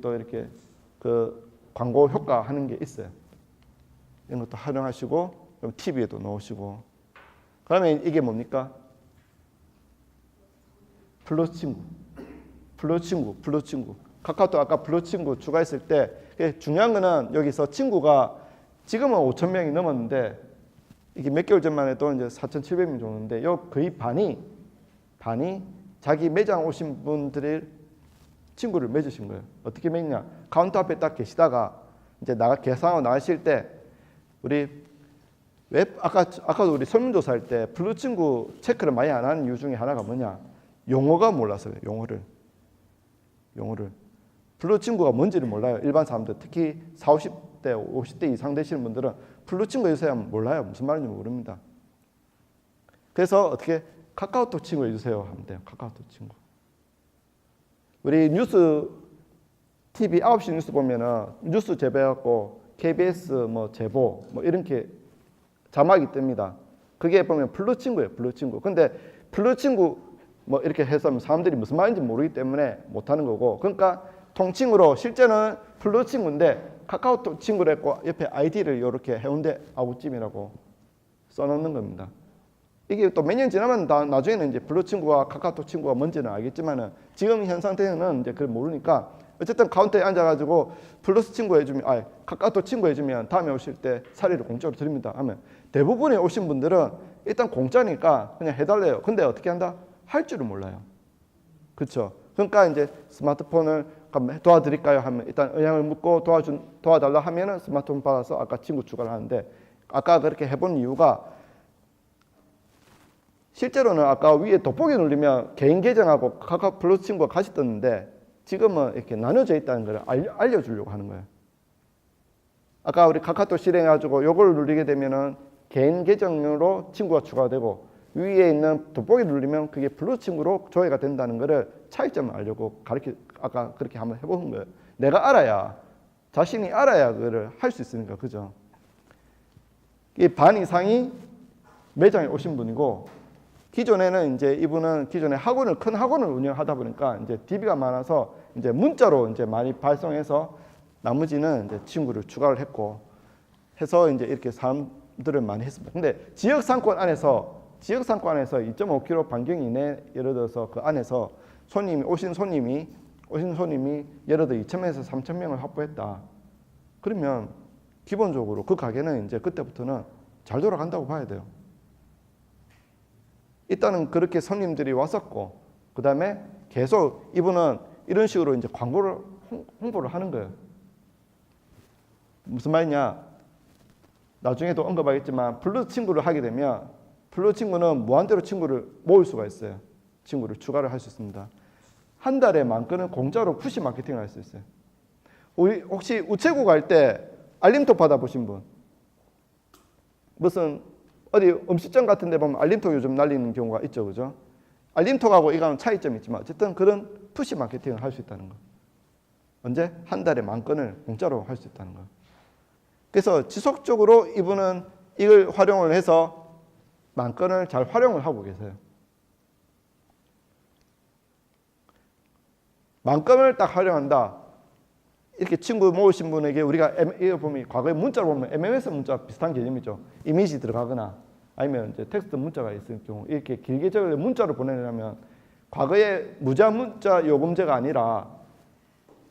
또 이렇게 그 광고 효과 하는 게 있어요. 이런 것도 활용하시고 그럼 TV에도 넣으시고. 그러면 이게 뭡니까? 플러스 친구. 카카오톡 아까 플러스 친구 추가했을 때 중요한 거는 여기서 친구가 지금은 5,000명이 넘었는데 이게 몇 개월 전만 해도 이제 4,700명 정도인데 요 거의 반이 자기 매장 오신 분들의 친구를 맺으신 거예요. 어떻게 맺냐? 카운터 앞에 딱 계시다가 이제 계산하고 나가실 때 우리 아까도 우리 설문조사할 때 블루 친구 체크를 많이 안 하는 이유 중에 하나가 뭐냐? 용어가 몰라서요. 용어를. 블루 친구가 뭔지를 몰라요. 일반 사람들, 특히 40, 50대, 50대 이상 되시는 분들은 블루 친구 해주세요 하면 몰라요. 무슨 말인지 모릅니다. 그래서 어떻게 카카오톡 친구 해주세요 하면 돼요. 카카오톡 친구. 우리 뉴스 TV 9시 뉴스 보면은 뉴스 제보해갖고 KBS 뭐 제보 뭐 이런 게 자막이 뜹니다. 그게 보면 블루 친구예요. 블루 친구. 근데 블루 친구 뭐 이렇게 해서 사람들이 무슨 말인지 모르기 때문에 못하는 거고, 그러니까 통칭으로 실제는 블루 친구인데 카카오톡 친구를 했고 옆에 아이디를 이렇게 해운대 아구찜이라고 써놓는 겁니다. 이게 또 몇 년 지나면 나중에는 이제 블루 친구와 카카오톡 친구가 뭔지는 알겠지만은 지금 현 상태는 이제 그걸 모르니까 어쨌든 카운터에 앉아가지고 플러스 친구 해주면, 카카오톡 친구 해주면 다음에 오실 때 사리를 공짜로 드립니다 하면 대부분의 오신 분들은 일단 공짜니까 그냥 해달래요. 근데 어떻게 한다? 할 줄을 몰라요. 그렇죠? 그러니까 이제 스마트폰을 도와드릴까요 하면 일단 의향을 묻고 도와달라 하면은 스마트폰 받아서 아까 친구 추가를 하는데, 아까 그렇게 해본 이유가 실제로는 아까 위에 돋보기 누르면 개인 계정하고 카카오 플러스 친구가 같이 떴는데 지금은 이렇게 나눠져 있다는 걸 알려주려고 하는 거예요. 아까 우리 카카오톡 실행해가지고 요걸 누르게 되면은 개인 계정으로 친구가 추가되고 위에 있는 돋보기 누르면 그게 플러스 친구로 조회가 된다는 것을 차이점을 알려고 아까 그렇게 한번 해보는 거예요. 내가 알아야, 자신이 알아야 그거를 할 수 있으니까, 그죠? 이 반 이상이 매장에 오신 분이고, 기존에는 이제 이분은 기존에 큰 학원을 운영하다 보니까 이제 DB가 많아서 이제 문자로 이제 많이 발송해서 나머지는 이제 친구를 추가를 했고 해서 이제 이렇게 사람들을 많이 했습니다. 근데 지역 상권 안에서 2.5km 반경 이내 예를 들어서 그 안에서 오신 손님이 예를 들어 2,000명에서 3,000명을 확보했다. 그러면 기본적으로 그 가게는 이제 그때부터는 잘 돌아간다고 봐야 돼요. 일단은 그렇게 손님들이 왔었고, 그 다음에 계속 이분은 이런 식으로 이제 홍보를 하는 거예요. 무슨 말이냐? 나중에도 언급하겠지만 플러스 친구를 하게 되면 플러스 친구는 무한대로 친구를 모을 수가 있어요. 친구를 추가를 할 수 있습니다. 한 달에 10,000건은 공짜로 푸시 마케팅을 할 수 있어요. 우리 혹시 우체국 갈 때 알림톡 받아보신 분? 무슨 어디 음식점 같은 데 보면 알림톡 요즘 날리는 경우가 있죠, 그죠? 알림톡하고 이거는 차이점이 있지만 어쨌든 그런 푸시 마케팅을 할 수 있다는 거. 언제? 한 달에 10,000건을 공짜로 할 수 있다는 거. 그래서 지속적으로 이분은 이걸 활용을 해서 10,000건을 잘 활용을 하고 계세요. 10,000건을 딱 활용한다. 이렇게 친구 모으신 분에게 우리가 이거 보면 과거에 문자로 보면 MMS 문자 비슷한 개념이죠. 이미지 들어가거나 아니면 이제 텍스트 문자가 있을 경우 이렇게 길게 적을 문자로 보내려면 과거에 무제한 문자 요금제가 아니라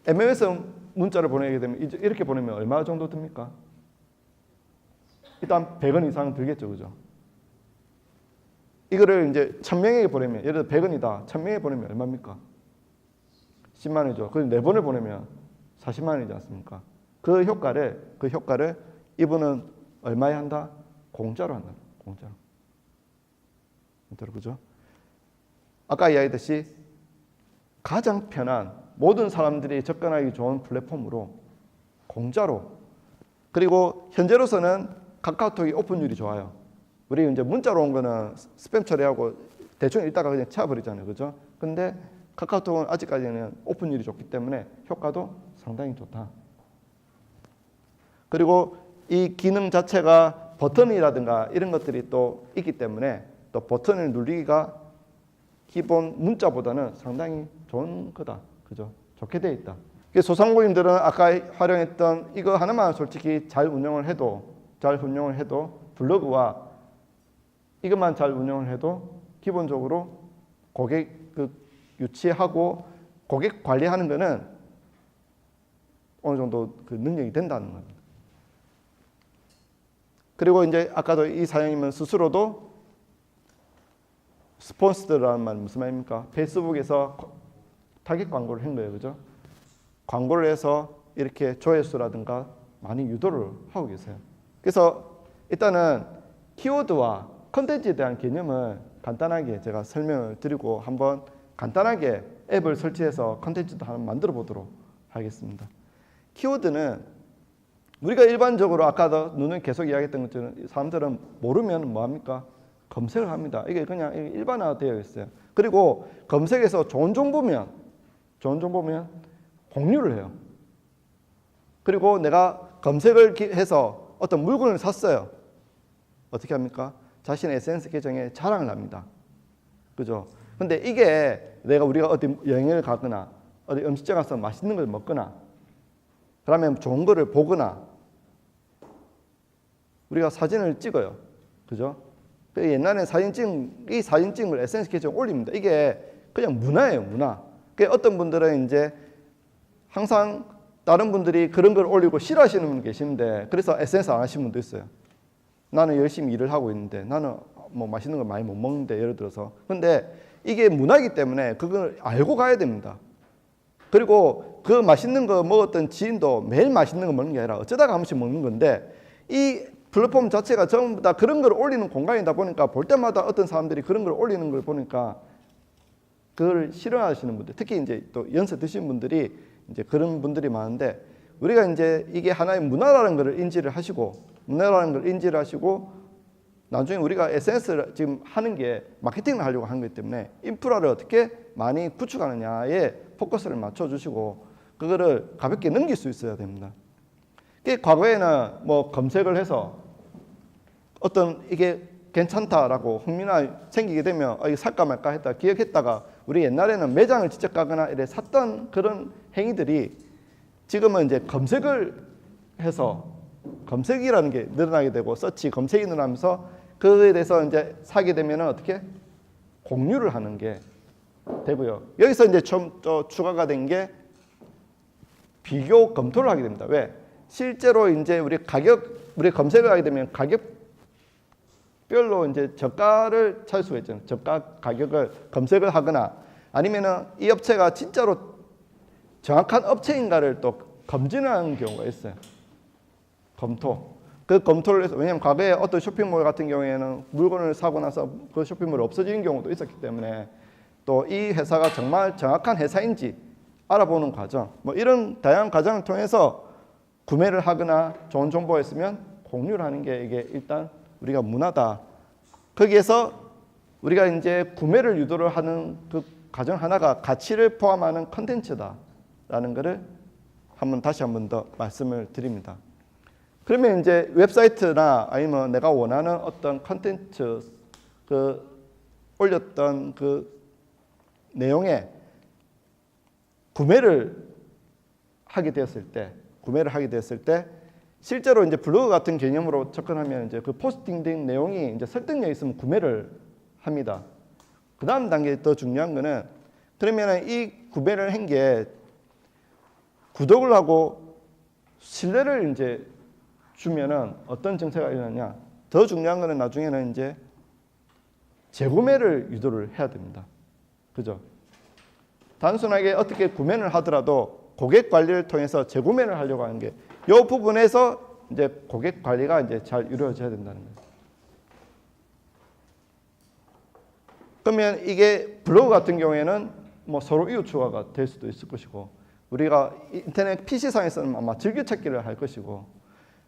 MMS 문자를 보내게 되면 이렇게 보내면 얼마 정도 듭니까? 일단 100원 이상 들겠죠, 그죠? 이거를 이제 1,000명에게 보내면 예를 들어 100원이다. 1,000명에 보내면 얼마입니까? 10만 원이죠. 그래서 4번을 보내면 40만 원이지 않습니까? 그 효과를 이분은 얼마에 한다? 공짜로 한다. 공짜로. 그죠? 아까 이야기했듯이 가장 편한 모든 사람들이 접근하기 좋은 플랫폼으로 공짜로, 그리고 현재로서는 카카오톡이 오픈율이 좋아요. 우리 이제 문자로 온 거는 스팸 처리하고 대충 읽다가 그냥 채워버리잖아요, 그죠? 근데 카카오톡은 아직까지는 오픈율이 좋기 때문에 효과도 상당히 좋다. 그리고 이 기능 자체가 버튼이라든가 이런 것들이 또 있기 때문에 또 버튼을 누르기가 기본 문자보다는 상당히 좋은 거다. 그죠? 좋게 되어 있다. 소상공인들은 아까 활용했던 이거 하나만 솔직히 잘 운영을 해도 블로그와 이것만 잘 운영을 해도 기본적으로 고객 유치하고 고객 관리하는 거는 어느 정도 그 능력이 된다는 겁니다. 그리고 이제 아까도 이 사장님은 스스로도 스폰스드라는 말 무슨 말입니까? 페이스북에서 타겟 광고를 한 거예요, 그죠? 광고를 해서 이렇게 조회수라든가 많이 유도를 하고 계세요. 그래서 일단은 키워드와 컨텐츠에 대한 개념을 간단하게 제가 설명을 드리고 한번 간단하게 앱을 설치해서 컨텐츠도 하나 만들어 보도록 하겠습니다. 키워드는 우리가 일반적으로 아까도 눈을 계속 이야기했던 것처럼 사람들은 모르면 뭐합니까? 검색을 합니다. 이게 그냥 일반화되어 있어요. 그리고 검색에서 좋은 정보면 공유를 해요. 그리고 내가 검색을 해서 어떤 물건을 샀어요. 어떻게 합니까? 자신의 SNS 계정에 자랑을 합니다. 그죠? 근데 이게 우리가 어디 여행을 가거나 어디 음식점 가서 맛있는 걸 먹거나 그러면 좋은 거를 보거나 우리가 사진을 찍어요. 그죠? 옛날에 이 사진 찍은 걸 SNS 계정에 올립니다. 이게 그냥 문화예요, 문화. 어떤 분들은 이제 항상 다른 분들이 그런 걸 올리고 싫어하시는 분 계시는데 그래서 SNS 안 하시는 분도 있어요. 나는 열심히 일을 하고 있는데 나는 뭐 맛있는 걸 많이 못 먹는데 예를 들어서. 근데 이게 문화이기 때문에 그걸 알고 가야 됩니다. 그리고 그 맛있는 거 먹었던 지인도 매일 맛있는 거 먹는 게 아니라 어쩌다가 한 번씩 먹는 건데 이 플랫폼 자체가 전부 다 그런 걸 올리는 공간이다 보니까 볼 때마다 어떤 사람들이 그런 걸 올리는 걸 보니까 그걸 싫어하시는 분들, 특히 이제 또 연세 드신 분들이 이제 그런 분들이 많은데, 우리가 이제 이게 하나의 문화라는 걸 인지를 하시고 나중에 우리가 SNS를 지금 하는 게 마케팅을 하려고 하는 거기 때문에 인프라를 어떻게 많이 구축하느냐에 포커스를 맞춰주시고 그거를 가볍게 넘길 수 있어야 됩니다. 과거에는 뭐 검색을 해서 어떤 이게 괜찮다라고 흥미나 생기게 되면 이거 살까 말까 했다 기억했다가, 우리 옛날에는 매장을 직접 가거나 이래 샀던 그런 행위들이 지금은 이제 검색을 해서 검색이라는 게 늘어나게 되고 서치 검색이 늘어나면서 그거에 대해서 이제 사게 되면 어떻게 공유를 하는 게 되고요. 여기서 이제 좀 더 추가가 된 게 비교 검토를 하게 됩니다. 왜? 실제로 이제 우리 검색을 하게 되면 가격별로 이제 저가를 찾을 수가 있잖아요. 저가 가격을 검색을 하거나 아니면은 이 업체가 진짜로 정확한 업체인가를 또 검증하는 경우가 있어요. 그 검토를 해서, 왜냐하면 과거에 어떤 쇼핑몰 같은 경우에는 물건을 사고 나서 그 쇼핑몰이 없어지는 경우도 있었기 때문에 또 이 회사가 정말 정확한 회사인지 알아보는 과정, 뭐 이런 다양한 과정을 통해서 구매를 하거나 좋은 정보가 있으면 공유를 하는 게 이게 일단 우리가 문화다. 거기에서 우리가 이제 구매를 유도를 하는 그 과정 하나가 가치를 포함하는 컨텐츠다라는 것을 다시 한 번 더 말씀을 드립니다. 그러면 이제 웹사이트나 아니면 내가 원하는 어떤 컨텐츠 올렸던 그 내용에 구매를 하게 되었을 때 실제로 이제 블로그 같은 개념으로 접근하면 이제 그 포스팅된 내용이 이제 설득력 있으면 구매를 합니다. 그 다음 단계 더 중요한 거는, 그러면 이 구매를 한 게 구독을 하고 신뢰를 이제 주면은 어떤 정책가 일어나냐. 더 중요한 거는 나중에는 이제 재구매를 유도를 해야 됩니다. 그죠? 단순하게 어떻게 구매를 하더라도 고객 관리를 통해서 재구매를 하려고 하는 게, 이 부분에서 이제 고객 관리가 이제 잘 이루어져야 된다는 거예요. 그러면 이게 블로그 같은 경우에는 뭐 서로 이웃 추가가 될 수도 있을 것이고, 우리가 인터넷 PC상에서는 아마 즐겨찾기를 할 것이고,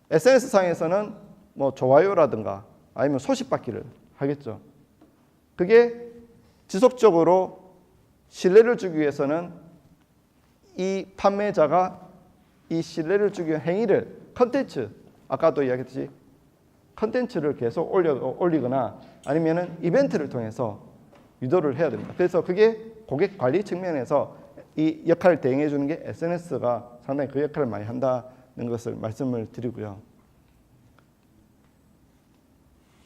SNS상에서는 뭐 좋아요라든가 아니면 소식받기를 하겠죠. 그게 지속적으로 신뢰를 주기 위해서는 이 판매자가 이 신뢰를 주기 위한 행위를, 컨텐츠, 아까도 이야기했듯이 컨텐츠를 계속 올리거나 아니면은 이벤트를 통해서 유도를 해야 됩니다. 그래서 그게 고객 관리 측면에서 이 역할을 대행해 주는 게 SNS가 상당히 그 역할을 많이 한다는 것을 말씀을 드리고요.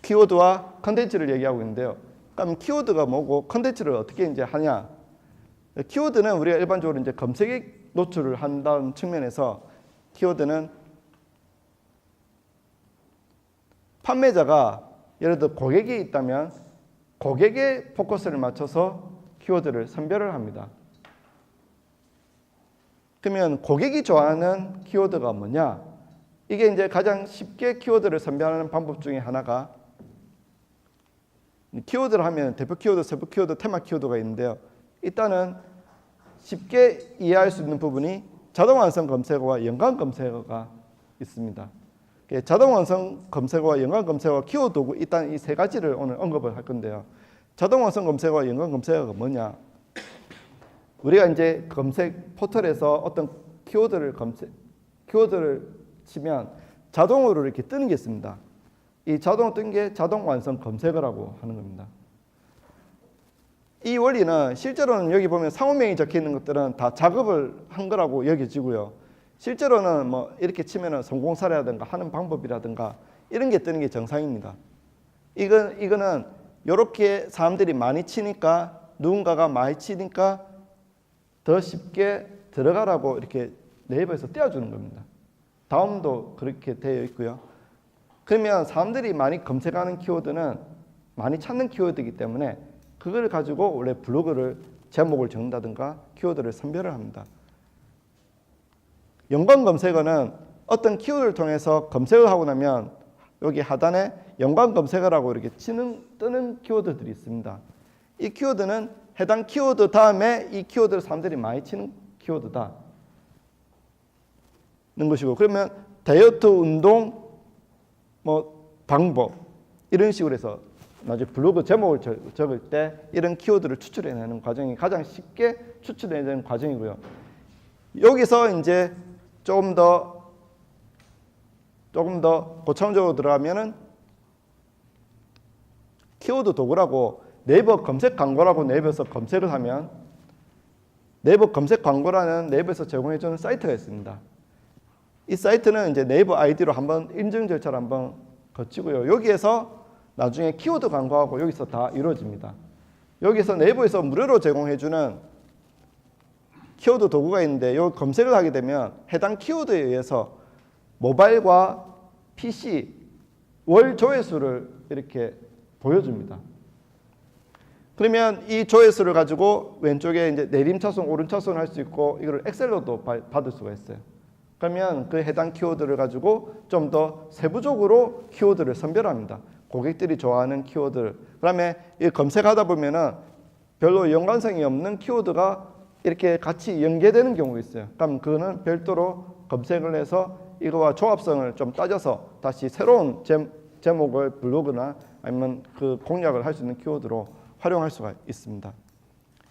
키워드와 컨텐츠를 얘기하고 있는데요. 그럼 키워드가 뭐고 컨텐츠를 어떻게 이제 하냐? 키워드는 우리가 일반적으로 이제 검색에 노출을 한다는 측면에서, 키워드는 판매자가 예를 들어 고객이 있다면 고객의 포커스를 맞춰서 키워드를 선별을 합니다. 그러면 고객이 좋아하는 키워드가 뭐냐? 이게 이제 가장 쉽게 키워드를 선별하는 방법 중에 하나가, 키워드를 하면 대표 키워드, 세부 키워드, 테마 키워드가 있는데요. 일단은 쉽게 이해할 수 있는 부분이 자동 완성 검색어와 연관 검색어가 있습니다. 자동 완성 검색어와 연관 검색어, 키워드 도구, 일단 이 세 가지를 오늘 언급을 할 건데요. 자동 완성 검색어와 연관 검색어가 뭐냐? 우리가 이제 검색 포털에서 어떤 키워드를 치면 자동으로 이렇게 뜨는 게 있습니다. 이 자동 뜬 게 자동 완성 검색어라고 하는 겁니다. 이 원리는 실제로는 여기 보면 상호명이 적혀 있는 것들은 다 작업을 한 거라고 여겨지고요. 실제로는 뭐 이렇게 치면은 성공 사례라든가 하는 방법이라든가 이런 게 뜨는 게 정상입니다. 이거는 이렇게 사람들이 많이 치니까, 누군가가 많이 치니까 더 쉽게 들어가라고 이렇게 네이버에서 띄워주는 겁니다. 다음도 그렇게 되어 있고요. 그러면 사람들이 많이 검색하는 키워드는 많이 찾는 키워드이기 때문에 그걸 가지고 원래 블로그를 제목을 적는다든가 키워드를 선별을 합니다. 연관 검색어는 어떤 키워드를 통해서 검색을 하고 나면 여기 하단에 연관 검색어라고 이렇게 뜨는 키워드들이 있습니다. 이 키워드는 해당 키워드 다음에 이 키워드를 사람들이 많이 치는 키워드다 는 것이고, 그러면 다이어트, 운동, 뭐 방법 이런 식으로 해서 나중에 블로그 제목을 적을 때 이런 키워드를 추출해내는 과정이 가장 쉽게 추출해내는 과정이고요. 여기서 이제 조금 더 고차원적으로 들어가면은 키워드 도구라고 네이버 검색 광고라고 네이버에서 검색을 하면 네이버 검색 광고라는 네이버에서 제공해주는 사이트가 있습니다. 이 사이트는 이제 네이버 아이디로 한번 인증 절차를 한번 거치고요. 여기에서 나중에 키워드 광고하고 여기서 다 이루어집니다. 여기서 네이버에서 무료로 제공해주는 키워드 도구가 있는데 이 검색을 하게 되면 해당 키워드에 의해서 모바일과 PC 월 조회수를 이렇게 보여줍니다. 그러면 이 조회수를 가지고 왼쪽에 이제 내림차순, 오름차순 할 수 있고 이걸 엑셀로도 받을 수가 있어요. 그러면 그 해당 키워드를 가지고 좀 더 세부적으로 키워드를 선별합니다. 고객들이 좋아하는 키워드. 그다음에 이 검색하다 보면은 별로 연관성이 없는 키워드가 이렇게 같이 연계되는 경우가 있어요. 그럼 그거는 별도로 검색을 해서 이거와 조합성을 좀 따져서 다시 새로운 제목을 블로그나 아니면 그 공략을 할 수 있는 키워드로 활용할 수가 있습니다.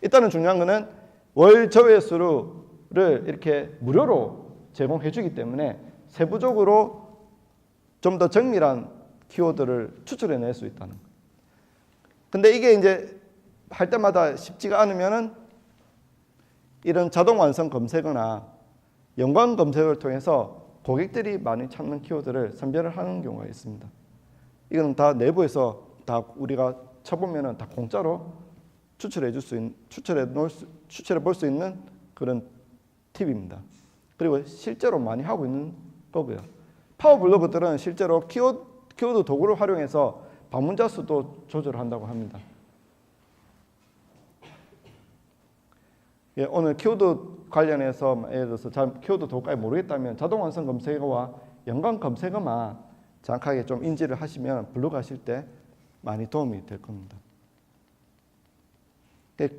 일단은 중요한 거는 월 조회수를 이렇게 무료로 제공해 주기 때문에 세부적으로 좀 더 정밀한 키워드를 추출해낼 수 있다는 거예요. 근데 이게 이제 할 때마다 쉽지가 않으면은 이런 자동 완성 검색어나 연관 검색을 통해서 고객들이 많이 찾는 키워드를 선별을 하는 경우가 있습니다. 이건 다 내부에서 다 우리가 쳐보면은 다 공짜로 추출해 볼 수 있는 그런 팁입니다. 그리고 실제로 많이 하고 있는 거고요. 파워 블로거들은 실제로 키워드 도구를 활용해서 방문자 수도 조절한다고 합니다. 예, 오늘 키워드 관련해서 예를 들어서 잘 키워드 도구까지 모르겠다면 자동 완성 검색어와 연관 검색어만 정확하게 좀 인지를 하시면 블로그 하실 때 많이 도움이 될 겁니다.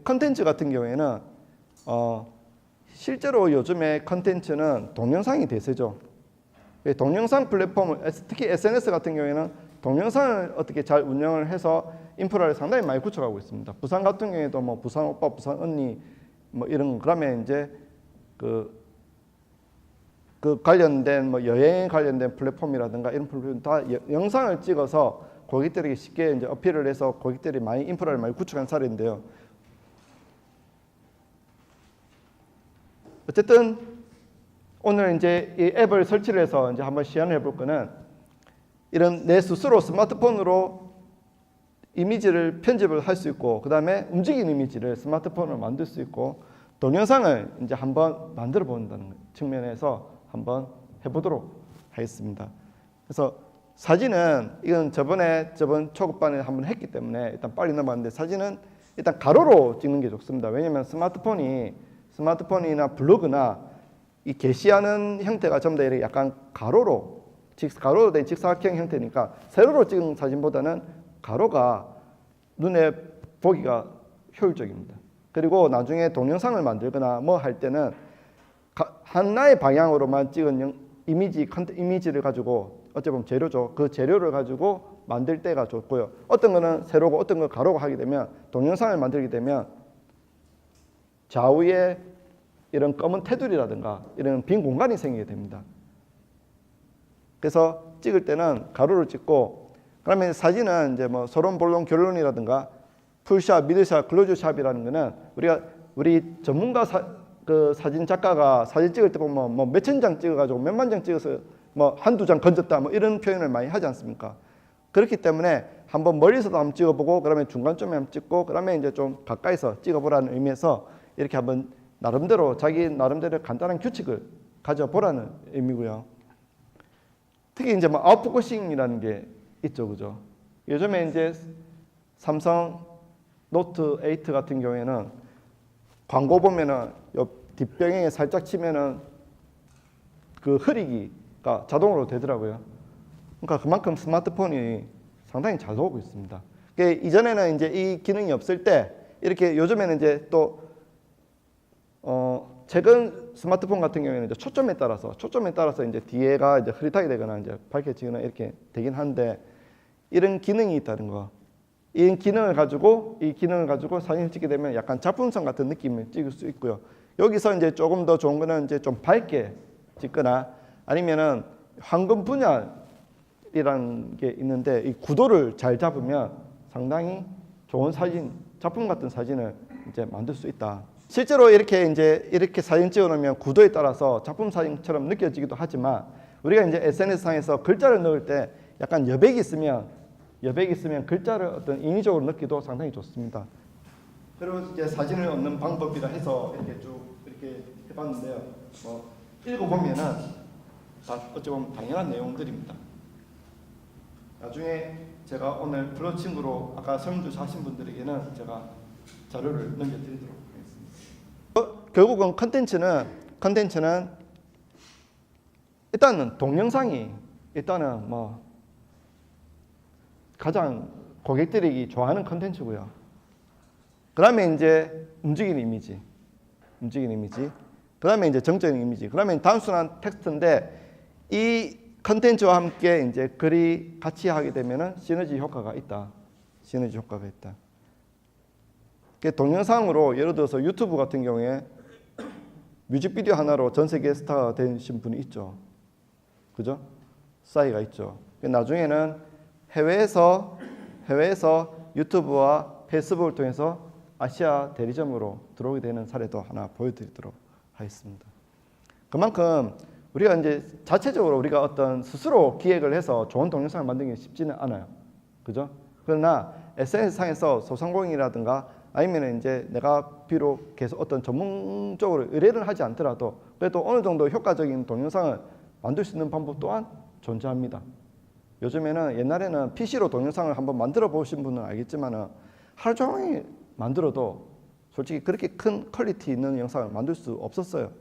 컨텐츠 같은 경우에는 실제로 요즘에 컨텐츠는 동영상이 대세죠. 동영상 플랫폼을 특히 SNS 같은 경우에는 동영상을 어떻게 잘 운영을 해서 인프라를 상당히 많이 구축하고 있습니다. 부산 같은 경우에도 뭐 부산 오빠, 부산 언니 뭐 이런 그러면 이제 그 관련된 뭐 여행 관련된 플랫폼이라든가 이런 플랫폼 다 영상을 찍어서 고객들에게 쉽게 이제 어필을 해서 고객들이 많이 인프라를 많이 구축한 사례인데요. 어쨌든 오늘 이제 이 앱을 설치를 해서 이제 한번 시연해 볼 거는 이런 내 스스로 스마트폰으로 이미지를 편집을 할 수 있고 그 다음에 움직이는 이미지를 스마트폰으로 만들 수 있고 동영상을 이제 한번 만들어 본다는 측면에서 한번 해보도록 하겠습니다. 그래서 사진은 이건 저번 초급반에 한번 했기 때문에 일단 빨리 넘어갔는데 사진은 일단 가로로 찍는 게 좋습니다. 왜냐하면 스마트폰이나 블로그나 이 게시하는 형태가 전부 다 이렇게 약간 가로로 된 직사각형 형태니까 세로로 찍은 사진보다는 가로가 눈에 보기가 효율적입니다. 그리고 나중에 동영상을 만들거나 뭐 할 때는 하나의 방향으로만 찍은 이미지를 가지고 어찌 보면 재료죠. 그 재료를 가지고 만들 때가 좋고요. 어떤 거는 세로고 어떤 거 가로고 하게 되면 동영상을 만들게 되면 좌우에 이런 검은 테두리라든가 이런 빈 공간이 생기게 됩니다. 그래서 찍을 때는 가로를 찍고 그러면 사진은 이제 뭐 서론, 본론, 결론이라든가 풀샷, 미드샷, 클로즈샷이라는 거는 우리 전문가 사진 작가가 사진 찍을 때 보면 뭐 몇천 장 찍어가지고 몇만 장 찍어서 뭐 한두 장 건졌다 뭐 이런 표현을 많이 하지 않습니까? 그렇기 때문에 한번 멀리서도 한번 찍어보고 그러면 중간쯤에 한번 찍고 그러면 이제 좀 가까이서 찍어보라는 의미에서 이렇게 한번 자기 나름대로 간단한 규칙을 가져보라는 의미고요. 특히 이제 뭐 아웃포커싱이라는 게 있죠, 그죠? 요즘에 이제 삼성 노트 8 같은 경우에는 광고 보면은 옆 뒷배경에 살짝 치면은 그 흐리기가 자동으로 되더라고요. 그러니까 그만큼 스마트폰이 상당히 잘 나오고 있습니다. 이전에는 이제 이 기능이 없을 때 이렇게 요즘에는 이제 또 최근 스마트폰 같은 경우에는 이제 초점에 따라서 이제 뒤에가 이제 흐릿하게 되거나 이제 밝혀지거나 이렇게 되긴 한데 이런 기능이 있다는 거. 이 기능을 가지고 사진을 찍게 되면 약간 작품성 같은 느낌을 찍을 수 있고요. 여기서 이제 조금 더 좋은 거는 이제 좀 밝게 찍거나 아니면은 황금 분할이라는 게 있는데 이 구도를 잘 잡으면 상당히 좋은 사진, 작품 같은 사진을 이제 만들 수 있다. 실제로 이렇게 사진 찍어 놓으면 구도에 따라서 작품 사진처럼 느껴지기도 하지만 우리가 이제 SNS상에서 글자를 넣을 때 약간 여백이 있으면 글자를 어떤 인위적으로 넣기도 상당히 좋습니다. 그리고 이제 사진을 얻는 방법이라 해서 이렇게 쭉 이렇게 해봤는데요. 뭐 읽어보면은 다 어찌 보면 당연한 내용들입니다. 나중에 제가 오늘 블로 친구로 아까 설문 하신 분들에게는 제가 자료를 넘겨드리도록 하겠습니다. 결국은 컨텐츠는 일단은 동영상이 일단은 뭐 가장 고객들이 좋아하는 컨텐츠고요. 그다음에 이제 움직이는 이미지. 그다음에 이제 정적인 이미지. 그다음에 단순한 텍스트인데 이 컨텐츠와 함께 이제 글이 같이 하게 되면은 시너지 효과가 있다. 동영상으로 예를 들어서 유튜브 같은 경우에 뮤직비디오 하나로 전 세계 스타가 되신 분이 있죠. 그죠? 싸이가 있죠. 나중에는 해외에서 유튜브와 페이스북을 통해서 아시아 대리점으로 들어오게 되는 사례도 하나 보여드리도록 하겠습니다. 그만큼 우리가 이제 자체적으로 우리가 어떤 스스로 기획을 해서 좋은 동영상을 만드는 게 쉽지는 않아요. 그죠? 그러나 SNS상에서 소상공인이라든가 아니면 이제 내가 비록 계속 어떤 전문적으로 의뢰를 하지 않더라도 그래도 어느 정도 효과적인 동영상을 만들 수 있는 방법 또한 존재합니다. 요즘에는 옛날에는 PC로 동영상을 한번 만들어 보신 분은 알겠지만은 하루 종일 만들어도 솔직히 그렇게 큰 퀄리티 있는 영상을 만들 수 없었어요.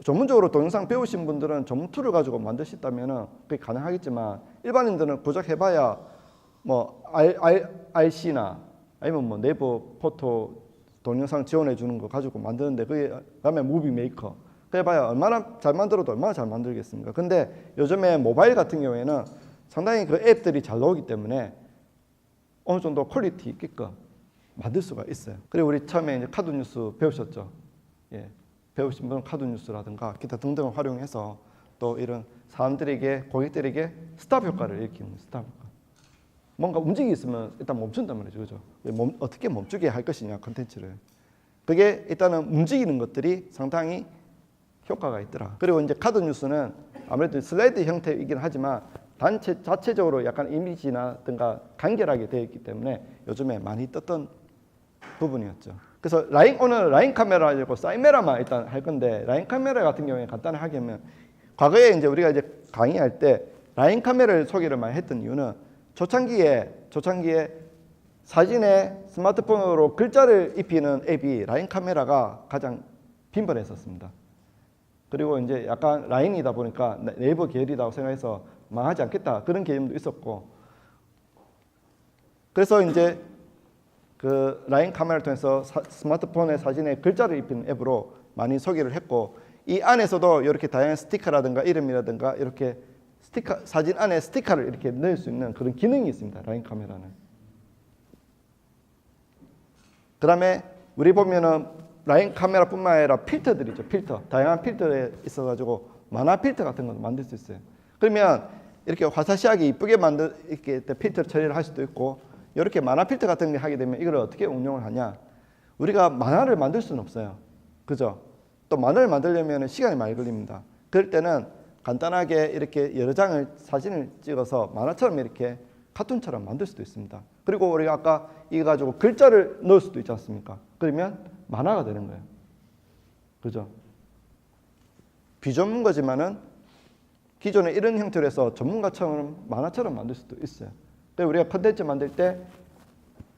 전문적으로 동영상 배우신 분들은 전문 툴을 가지고 만들 수 있다면은 그게 가능하겠지만 일반인들은 고작 해봐야 뭐 RC나 아니면 뭐 네이버 포토 동영상 지원해 주는 거 가지고 만드는데 그다음에 무비 메이커 해봐야 얼마나 잘 만들어도 얼마나 잘 만들겠습니까? 근데 요즘에 모바일 같은 경우에는 상당히 그 앱들이 잘 나오기 때문에 어느 정도 퀄리티 있게끔 만들 수가 있어요. 그리고 우리 처음에 이제 카드 뉴스 배우셨죠? 예. 배우신 분은 카드 뉴스라든가 기타 등등을 활용해서 또 이런 사람들에게 고객들에게 스탑 효과를 일으키는 스탑 효과. 뭔가 움직이 있으면 일단 멈춘단 말이죠. 그죠? 어떻게 멈추게 할 것이냐 컨텐츠를. 그게 일단은 움직이는 것들이 상당히 효과가 있더라. 그리고 이제 카드 뉴스는 아무래도 슬라이드 형태이긴 하지만 자체적으로 약간 이미지나든가 간결하게 되어 있기 때문에 요즘에 많이 떴던 부분이었죠. 그래서 오늘 라인 카메라 하려고 사이메라만 일단 할 건데 라인 카메라 같은 경우에 간단하게 하면 과거에 이제 우리가 이제 강의할 때 라인 카메라를 소개를 많이 했던 이유는 초창기에 사진에 스마트폰으로 글자를 입히는 앱이 라인 카메라가 가장 빈번했었습니다. 그리고 이제 약간 라인이다 보니까 네이버 계열이라고 생각해서 망하지 않겠다 그런 개념도 있었고 그래서 이제 그 라인 카메라를 통해서 스마트폰의 사진에 글자를 입히는 앱으로 많이 소개를 했고 이 안에서도 이렇게 다양한 스티커라든가 이름이라든가 이렇게 사진 안에 스티커를 이렇게 넣을 수 있는 그런 기능이 있습니다. 라인 카메라는. 그 다음에 우리 보면은 라인 카메라뿐만 아니라 필터들이죠. 다양한 필터에 있어가지고 만화 필터 같은 것도 만들 수 있어요. 그러면 이렇게 화사시하게 이쁘게 이렇게 필터 처리를 할 수도 있고 이렇게 만화 필터 같은 게 하게 되면 이걸 어떻게 응용을 하냐? 우리가 만화를 만들 수는 없어요. 그죠? 또 만화를 만들려면 시간이 많이 걸립니다. 그럴 때는 간단하게 이렇게 여러 장을 사진을 찍어서 만화처럼 이렇게 카툰처럼 만들 수도 있습니다. 그리고 우리가 아까 이거 가지고 글자를 넣을 수도 있지 않습니까? 그러면 만화가 되는 거예요. 그죠? 비전문가지만은 기존에 이런 형태로 해서 전문가처럼 만화처럼 만들 수도 있어요. 그래서 우리가 컨텐츠 만들 때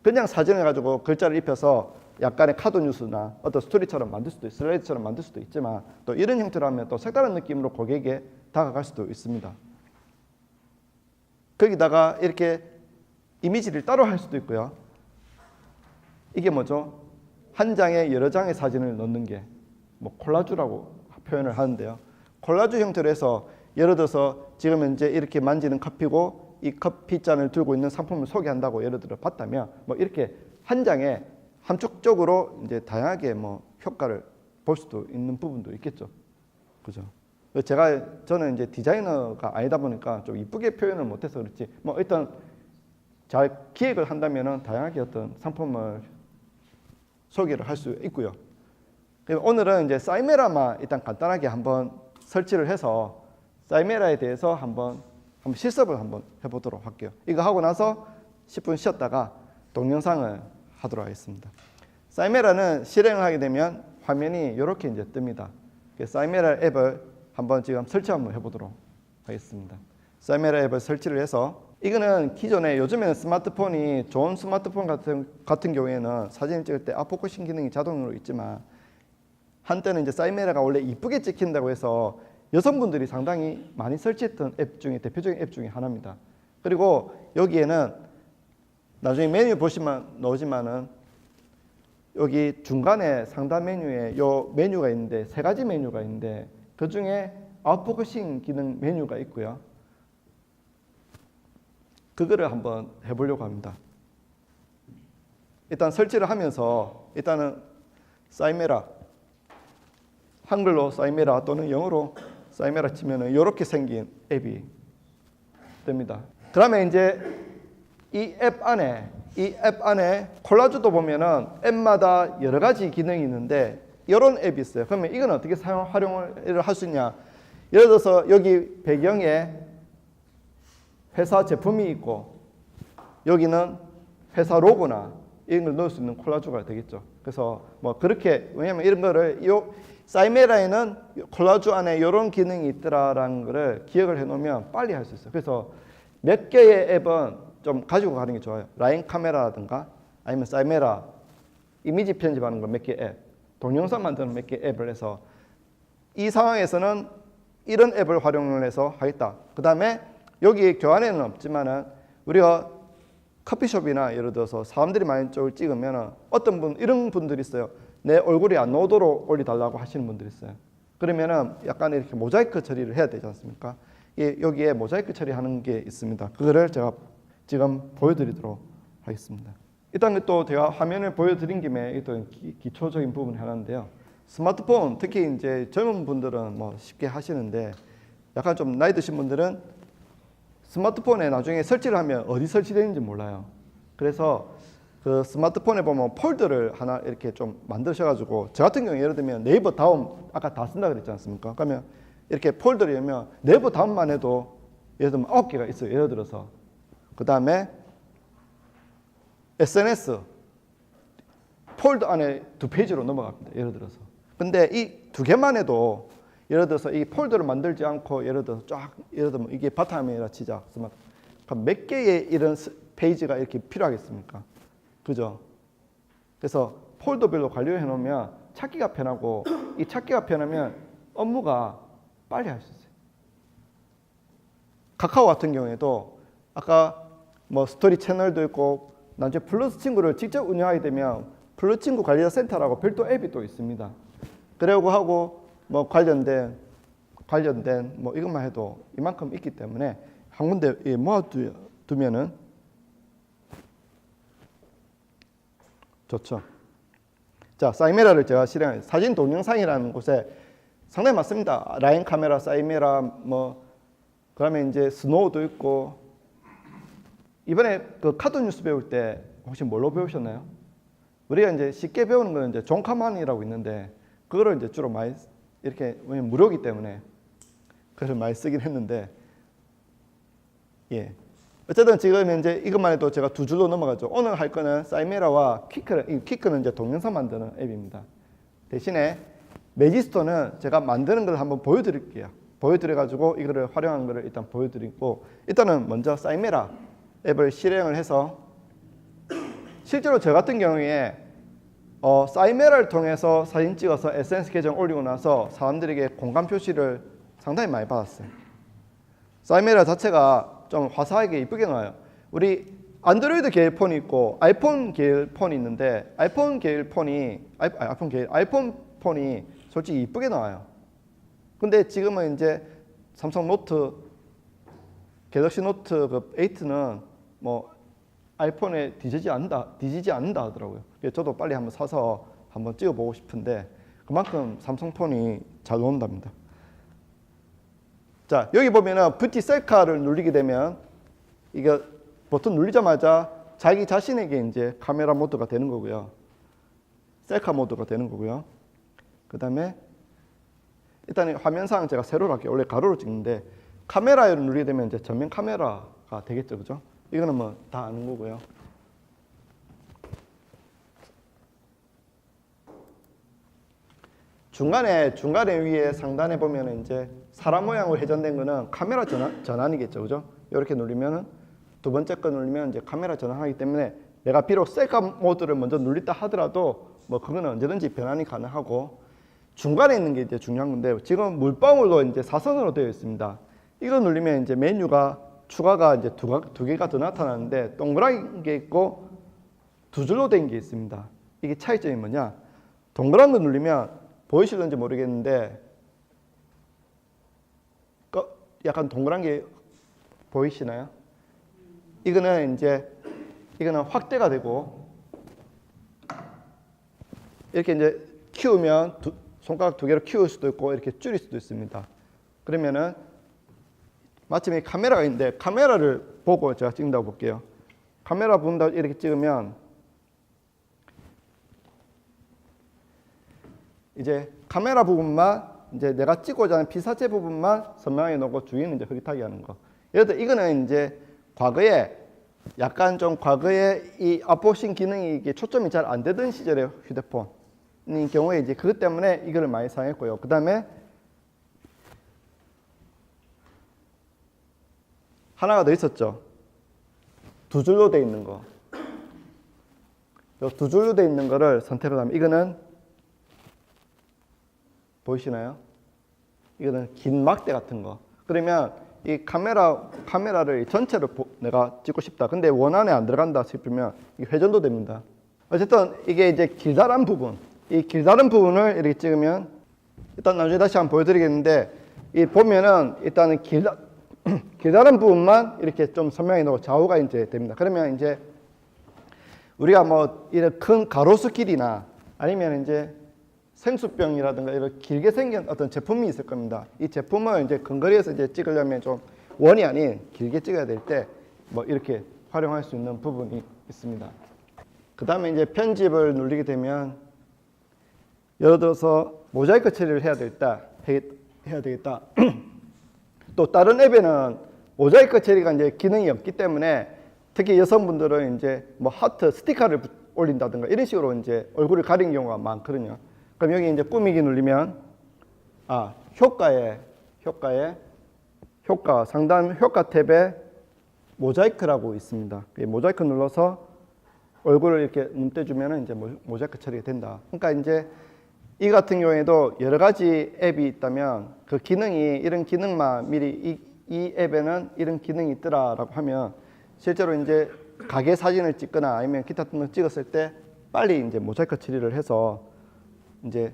그냥 사진을 가지고 글자를 입혀서 약간의 카드 뉴스나 어떤 스토리처럼 만들 수도 있고 슬라이드처럼 만들 수도 있지만 또 이런 형태로 하면 또 색다른 느낌으로 고객에게 다가갈 수도 있습니다. 거기다가 이렇게 이미지를 따로 할 수도 있고요. 이게 뭐죠? 한 장에 여러 장의 사진을 넣는 게 뭐 콜라주라고 표현을 하는데요. 콜라주 형태로 해서 예를 들어서 지금 현재 이렇게 만지는 커피고 이 커피잔을 들고 있는 상품을 소개한다고 예를 들어 봤다면 뭐 이렇게 한 장에 함축적으로 이제 다양하게 뭐 효과를 볼 수도 있는 부분도 있겠죠. 그죠? 저는 이제 디자이너가 아니다 보니까 좀 이쁘게 표현을 못해서 그렇지 뭐 일단 잘 기획을 한다면은 다양하게 어떤 상품을 소개를 할 수 있고요. 오늘은 이제 사이메라만 일단 간단하게 한번 설치를 해서 사이메라에 대해서 한번 실습을 한번 해보도록 할게요. 이거 하고 나서 10분 쉬었다가 동영상을 하도록 하겠습니다. 사이메라는 실행을 하게 되면 화면이 이렇게 이제 뜹니다. 사이메라 앱을 한번 지금 설치 한번 해보도록 하겠습니다. 사이메라 앱을 설치를 해서 이거는 기존에 요즘에는 스마트폰이 좋은 스마트폰 같은 경우에는 사진을 찍을 때 아포커싱 기능이 자동으로 있지만 한때는 이제 사이메라가 원래 이쁘게 찍힌다고 해서 여성분들이 상당히 많이 설치했던 앱 중에 대표적인 앱 중에 하나입니다. 그리고 여기에는 나중에 메뉴 보시면 나오지만은 여기 중간에 상단 메뉴에 요 메뉴가 있는데 세 가지 메뉴가 있는데 그 중에 아웃포커싱 기능 메뉴가 있고요. 그거를 한번 해보려고 합니다. 일단 설치를 하면서 일단은 사이메라 한글로 사이메라 또는 영어로 사이메라 치면은 이렇게 생긴 앱이 뜹니다. 그러면 이제 이 앱 안에 콜라주도 보면은 앱마다 여러 가지 기능이 있는데 이런 앱이 있어요. 그러면 이건 어떻게 활용을 할 수 있냐? 예를 들어서 여기 배경에 회사 제품이 있고 여기는 회사 로고나 이런 걸 넣을 수 있는 콜라주가 되겠죠. 그래서 뭐 그렇게 왜냐면 이런 거를 사이메라에는 콜라주 안에 이런 기능이 있더라라는 거를 기억을 해놓으면 빨리 할 수 있어요. 그래서 몇 개의 앱은 좀 가지고 가는 게 좋아요. 라인 카메라라든가 아니면 사이메라 이미지 편집하는 거 몇 개 앱, 동영상 만드는 몇 개 앱을 해서 이 상황에서는 이런 앱을 활용을 해서 하겠다. 그 다음에 여기 교환에는 없지만은 우리가 커피숍이나 예를 들어서 사람들이 많이 쪽을 찍으면은 어떤 분 이런 분들이 있어요. 내 얼굴이 안 나오도록 올려달라고 하시는 분들이 있어요. 그러면은 약간 이렇게 모자이크 처리를 해야 되지 않습니까? 여기에 모자이크 처리하는 게 있습니다. 그거를 제가 지금 보여드리도록 하겠습니다. 일단 또 제가 화면을 보여드린 김에 또 기초적인 부분 하나인데요. 스마트폰 특히 이제 젊은 분들은 뭐 쉽게 하시는데 약간 좀 나이 드신 분들은 스마트폰에 나중에 설치를 하면 어디 설치되는지 몰라요. 그래서 그 스마트폰에 보면 폴더를 하나 이렇게 좀 만드셔가지고 저 같은 경우 예를 들면 네이버 다음 아까 다 쓴다 그랬지 않습니까? 그러면 이렇게 폴더를 열면 네이버 다음만 해도 예를 들면 9개가 있어요. 예를 들어서 그 다음에 SNS 폴더 안에 2페이지로 넘어갑니다. 예를 들어서 근데 이 2개만 해도 예를 들어서 이 폴더를 만들지 않고 예를 들어서 쫙 예를 들면 이게 바탕화면이라 치자 그럼 몇 개의 이런 페이지가 이렇게 필요하겠습니까? 그죠? 그래서 폴더별로 관리해 놓으면 찾기가 편하고 이 찾기가 편하면 업무가 빨리 할 수 있어요. 카카오 같은 경우에도 아까 뭐 스토리 채널도 있고 나중에 플러스 친구를 직접 운영하게 되면 플러스 친구 관리자 센터라고 별도 앱이 또 있습니다. 그러고 하고 뭐 관련된 뭐 이것만 해도 이만큼 있기 때문에 한 군데 모아두면은 좋죠. 자, 사이메라를 제가 실행해요. 사진 동영상이라는 곳에 상당히 많습니다. 라인 카메라, 사이메라 뭐 그다음에 이제 스노우도 있고 이번에 그 카드 뉴스 배울 때 혹시 뭘로 배우셨나요? 우리가 이제 쉽게 배우는 거는 이제 존카만이라고 있는데 그거를 이제 주로 많이 이렇게 왜냐면 무료이기 때문에 그걸 많이 쓰긴 했는데 예. 어쨌든 지금 이제 이것만 해도 제가 2줄로 넘어가죠. 오늘 할 거는 사이메라와 퀵크는 이제 동영상 만드는 앱입니다. 대신에 매지스토는 제가 만드는 걸 한번 보여드릴게요. 보여드려가지고 이거를 활용한 거를 일단 보여드리고 일단은 먼저 사이메라 앱을 실행을 해서 실제로 저 같은 경우에 사이메라를 통해서 사진 찍어서 SNS 계정 올리고 나서 사람들에게 공감 표시를 상당히 많이 받았어요. 사이메라 자체가 좀 화사하게 이쁘게 나와요. 우리 안드로이드 계열 폰이 있고 아이폰 계열 폰이 있는데 아이폰 폰이 솔직히 이쁘게 나와요. 근데 지금은 이제 삼성 노트, 갤럭시 노트 그 8는 뭐 아이폰에 뒤지지 않는다 하더라고요. 그래서 저도 빨리 한번 사서 한번 찍어보고 싶은데 그만큼 삼성 폰이 잘 나온답니다. 자, 여기 보면은 뷰티 셀카를 누르게 되면 이거 버튼 누르자마자 자기 자신에게 이제 카메라 모드가 되는 거고요. 셀카 모드가 되는 거고요. 그 다음에 일단 화면상 제가 세로로 할게요. 원래 가로로 찍는데 카메라를 누르게 되면 이제 전면 카메라가 되겠죠, 그죠? 이거는 뭐 다 아는 거고요. 중간에 위에 상단에 보면 이제 사람 모양으로 회전된 거는 카메라 전환이겠죠, 그죠? 이렇게 누르면은 두 번째 거 누르면 이제 카메라 전환하기 때문에 내가 비록 셀카 모드를 먼저 눌렸다 하더라도 뭐 그거는 언제든지 변환이 가능하고 중간에 있는 게 이제 중요한 건데 지금 물방울로 이제 사선으로 되어 있습니다. 이거 누르면 이제 메뉴가 추가가 이제 두 개가 더 나타나는데 동그란 게 있고 두 줄로 된 게 있습니다. 이게 차이점이 뭐냐? 동그란 거 누르면 보이실런지 모르겠는데 약간 동그란 게 보이시나요? 이거는 확대가 되고 이렇게 이제 키우면 손가락 두 개로 키울 수도 있고 이렇게 줄일 수도 있습니다. 그러면은 마침 이 카메라가 있는데 카메라를 보고 제가 찍는다고 볼게요. 카메라 본다고 이렇게 찍으면 이제 카메라 부분만 이제 내가 찍고자 하는 피사체 부분만 선명하게 놓고 주위는 이제 흐릿하게 하는 거. 예를 들어 이거는 이제 과거에 이 아포싱 기능이 이게 초점이 잘 안 되던 시절의 휴대폰인 경우에 이제 그것 때문에 이거를 많이 사용했고요. 그 다음에 하나가 더 있었죠. 두 줄로 돼 있는 거. 두 줄로 돼 있는 거를 선택을 하면 이거는 보이시나요? 이거는 긴 막대 같은 거. 그러면 이 카메라를 전체로 내가 찍고 싶다. 근데 원안에 안 들어간다 싶으면 이게 회전도 됩니다. 어쨌든 이게 이제 길다란 부분. 이 길다란 부분을 이렇게 찍으면 일단 나중에 다시 한번 보여드리겠는데 이 보면은 일단은 길다란 부분만 이렇게 좀 선명히 놓고 좌우가 이제 됩니다. 그러면 이제 우리가 뭐 이런 큰 가로수 길이나 아니면 이제 생수병이라든가 이런 길게 생긴 어떤 제품이 있을 겁니다. 이 제품을 이제 근거리에서 이제 찍으려면 좀 원이 아닌 길게 찍어야 될 때 뭐 이렇게 활용할 수 있는 부분이 있습니다. 그 다음에 이제 편집을 누르게 되면 예를 들어서 모자이크 처리를 해야 되겠다. 또 다른 앱에는 모자이크 처리가 이제 기능이 없기 때문에 특히 여성분들은 이제 뭐 하트 스티커를 올린다든가 이런 식으로 이제 얼굴을 가린 경우가 많거든요. 그럼 여기 이제 꾸미기 누르면 효과 상단 효과 탭에 모자이크라고 있습니다. 모자이크 눌러서 얼굴을 이렇게 눈대주면 이제 모자이크 처리가 된다. 그러니까 이제 이 같은 경우에도 여러 가지 앱이 있다면 그 기능이 이런 기능만 미리 이 앱에는 이런 기능이 있더라라고 하면 실제로 이제 가게 사진을 찍거나 아니면 기타 등등 찍었을 때 빨리 이제 모자이크 처리를 해서 이제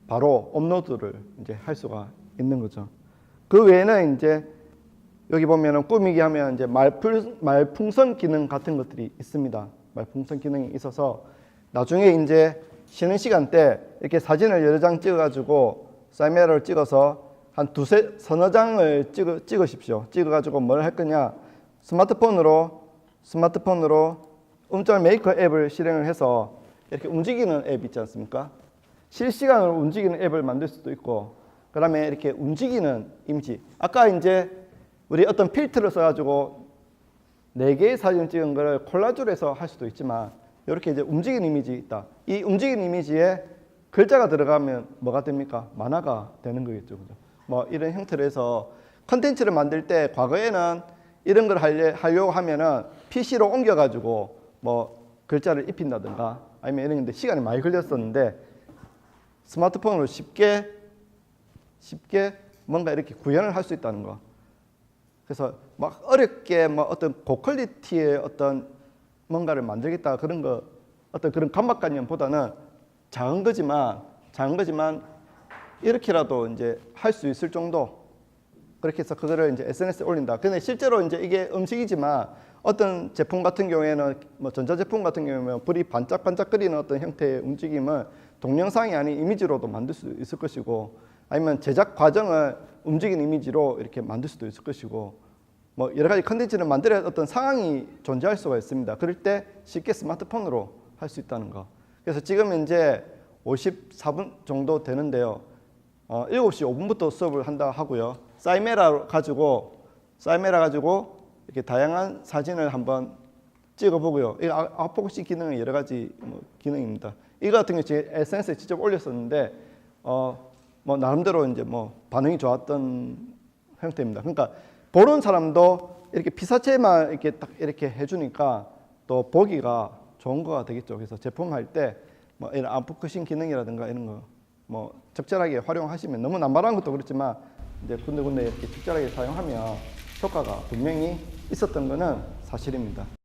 바로 업로드를 이제 할 수가 있는 거죠. 그 외에는 이제 여기 보면은 꾸미기 하면 이제 말풍선 기능 같은 것들이 있습니다. 말풍선 기능이 있어서 나중에 이제 쉬는 시간 때 이렇게 사진을 여러 장 찍어가지고 사이메라를 찍어서 한 서너 장을 찍으십시오. 찍어가지고 뭘 할 거냐? 스마트폰으로 음절 메이커 앱을 실행을 해서 이렇게 움직이는 앱 있지 않습니까? 실시간으로 움직이는 앱을 만들 수도 있고, 그 다음에 이렇게 움직이는 이미지. 아까 이제 우리 어떤 필터를 써가지고 4개의 사진을 찍은 거를 콜라주로 해서 할 수도 있지만, 이렇게 이제 움직이는 이미지 있다. 이 움직이는 이미지에 글자가 들어가면 뭐가 됩니까? 만화가 되는 거겠죠. 그죠? 뭐 이런 형태로 해서 컨텐츠를 만들 때 과거에는 이런 걸 하려고 하면은 PC로 옮겨가지고 뭐 글자를 입힌다든가 아니면 이런 건데 시간이 많이 걸렸었는데 스마트폰으로 쉽게 뭔가 이렇게 구현을 할 수 있다는 거. 그래서 막 어렵게 뭐 어떤 고퀄리티의 어떤 뭔가를 만들겠다 그런 거 어떤 그런 강박관념보다는 작은 거지만 이렇게라도 이제 할 수 있을 정도 그렇게 해서 그거를 이제 SNS에 올린다. 근데 실제로 이제 이게 음식이지만 어떤 제품 같은 경우에는 뭐 전자제품 같은 경우에는 불이 반짝반짝거리는 어떤 형태의 움직임을 동영상이 아닌 이미지로도 만들 수 있을 것이고 아니면 제작 과정을 움직이는 이미지로 이렇게 만들 수도 있을 것이고 뭐 여러 가지 컨텐츠를 만들어야 어떤 상황이 존재할 수가 있습니다. 그럴 때 쉽게 스마트폰으로 할 수 있다는 거. 그래서 지금 현재 54분 정도 되는데요. 7시 5분부터 수업을 한다 하고요. 사이메라 가지고 이렇게 다양한 사진을 한번 찍어보고요. 이 아웃포커싱 기능은 여러 가지 뭐 기능입니다. 이거 같은 경우 제 SNS에 직접 올렸었는데 뭐 나름대로 이제 뭐 반응이 좋았던 형태입니다. 그러니까 보는 사람도 이렇게 피사체만 이렇게 딱 이렇게 해주니까 또 보기가 좋은 거가 되겠죠. 그래서 제품할 때 뭐 이런 아웃포커싱 기능이라든가 이런 거 뭐 적절하게 활용하시면 너무 남발한 것도 그렇지만 이제 군데군데 이렇게 적절하게 사용하면 효과가 분명히 있었던 거는 사실입니다.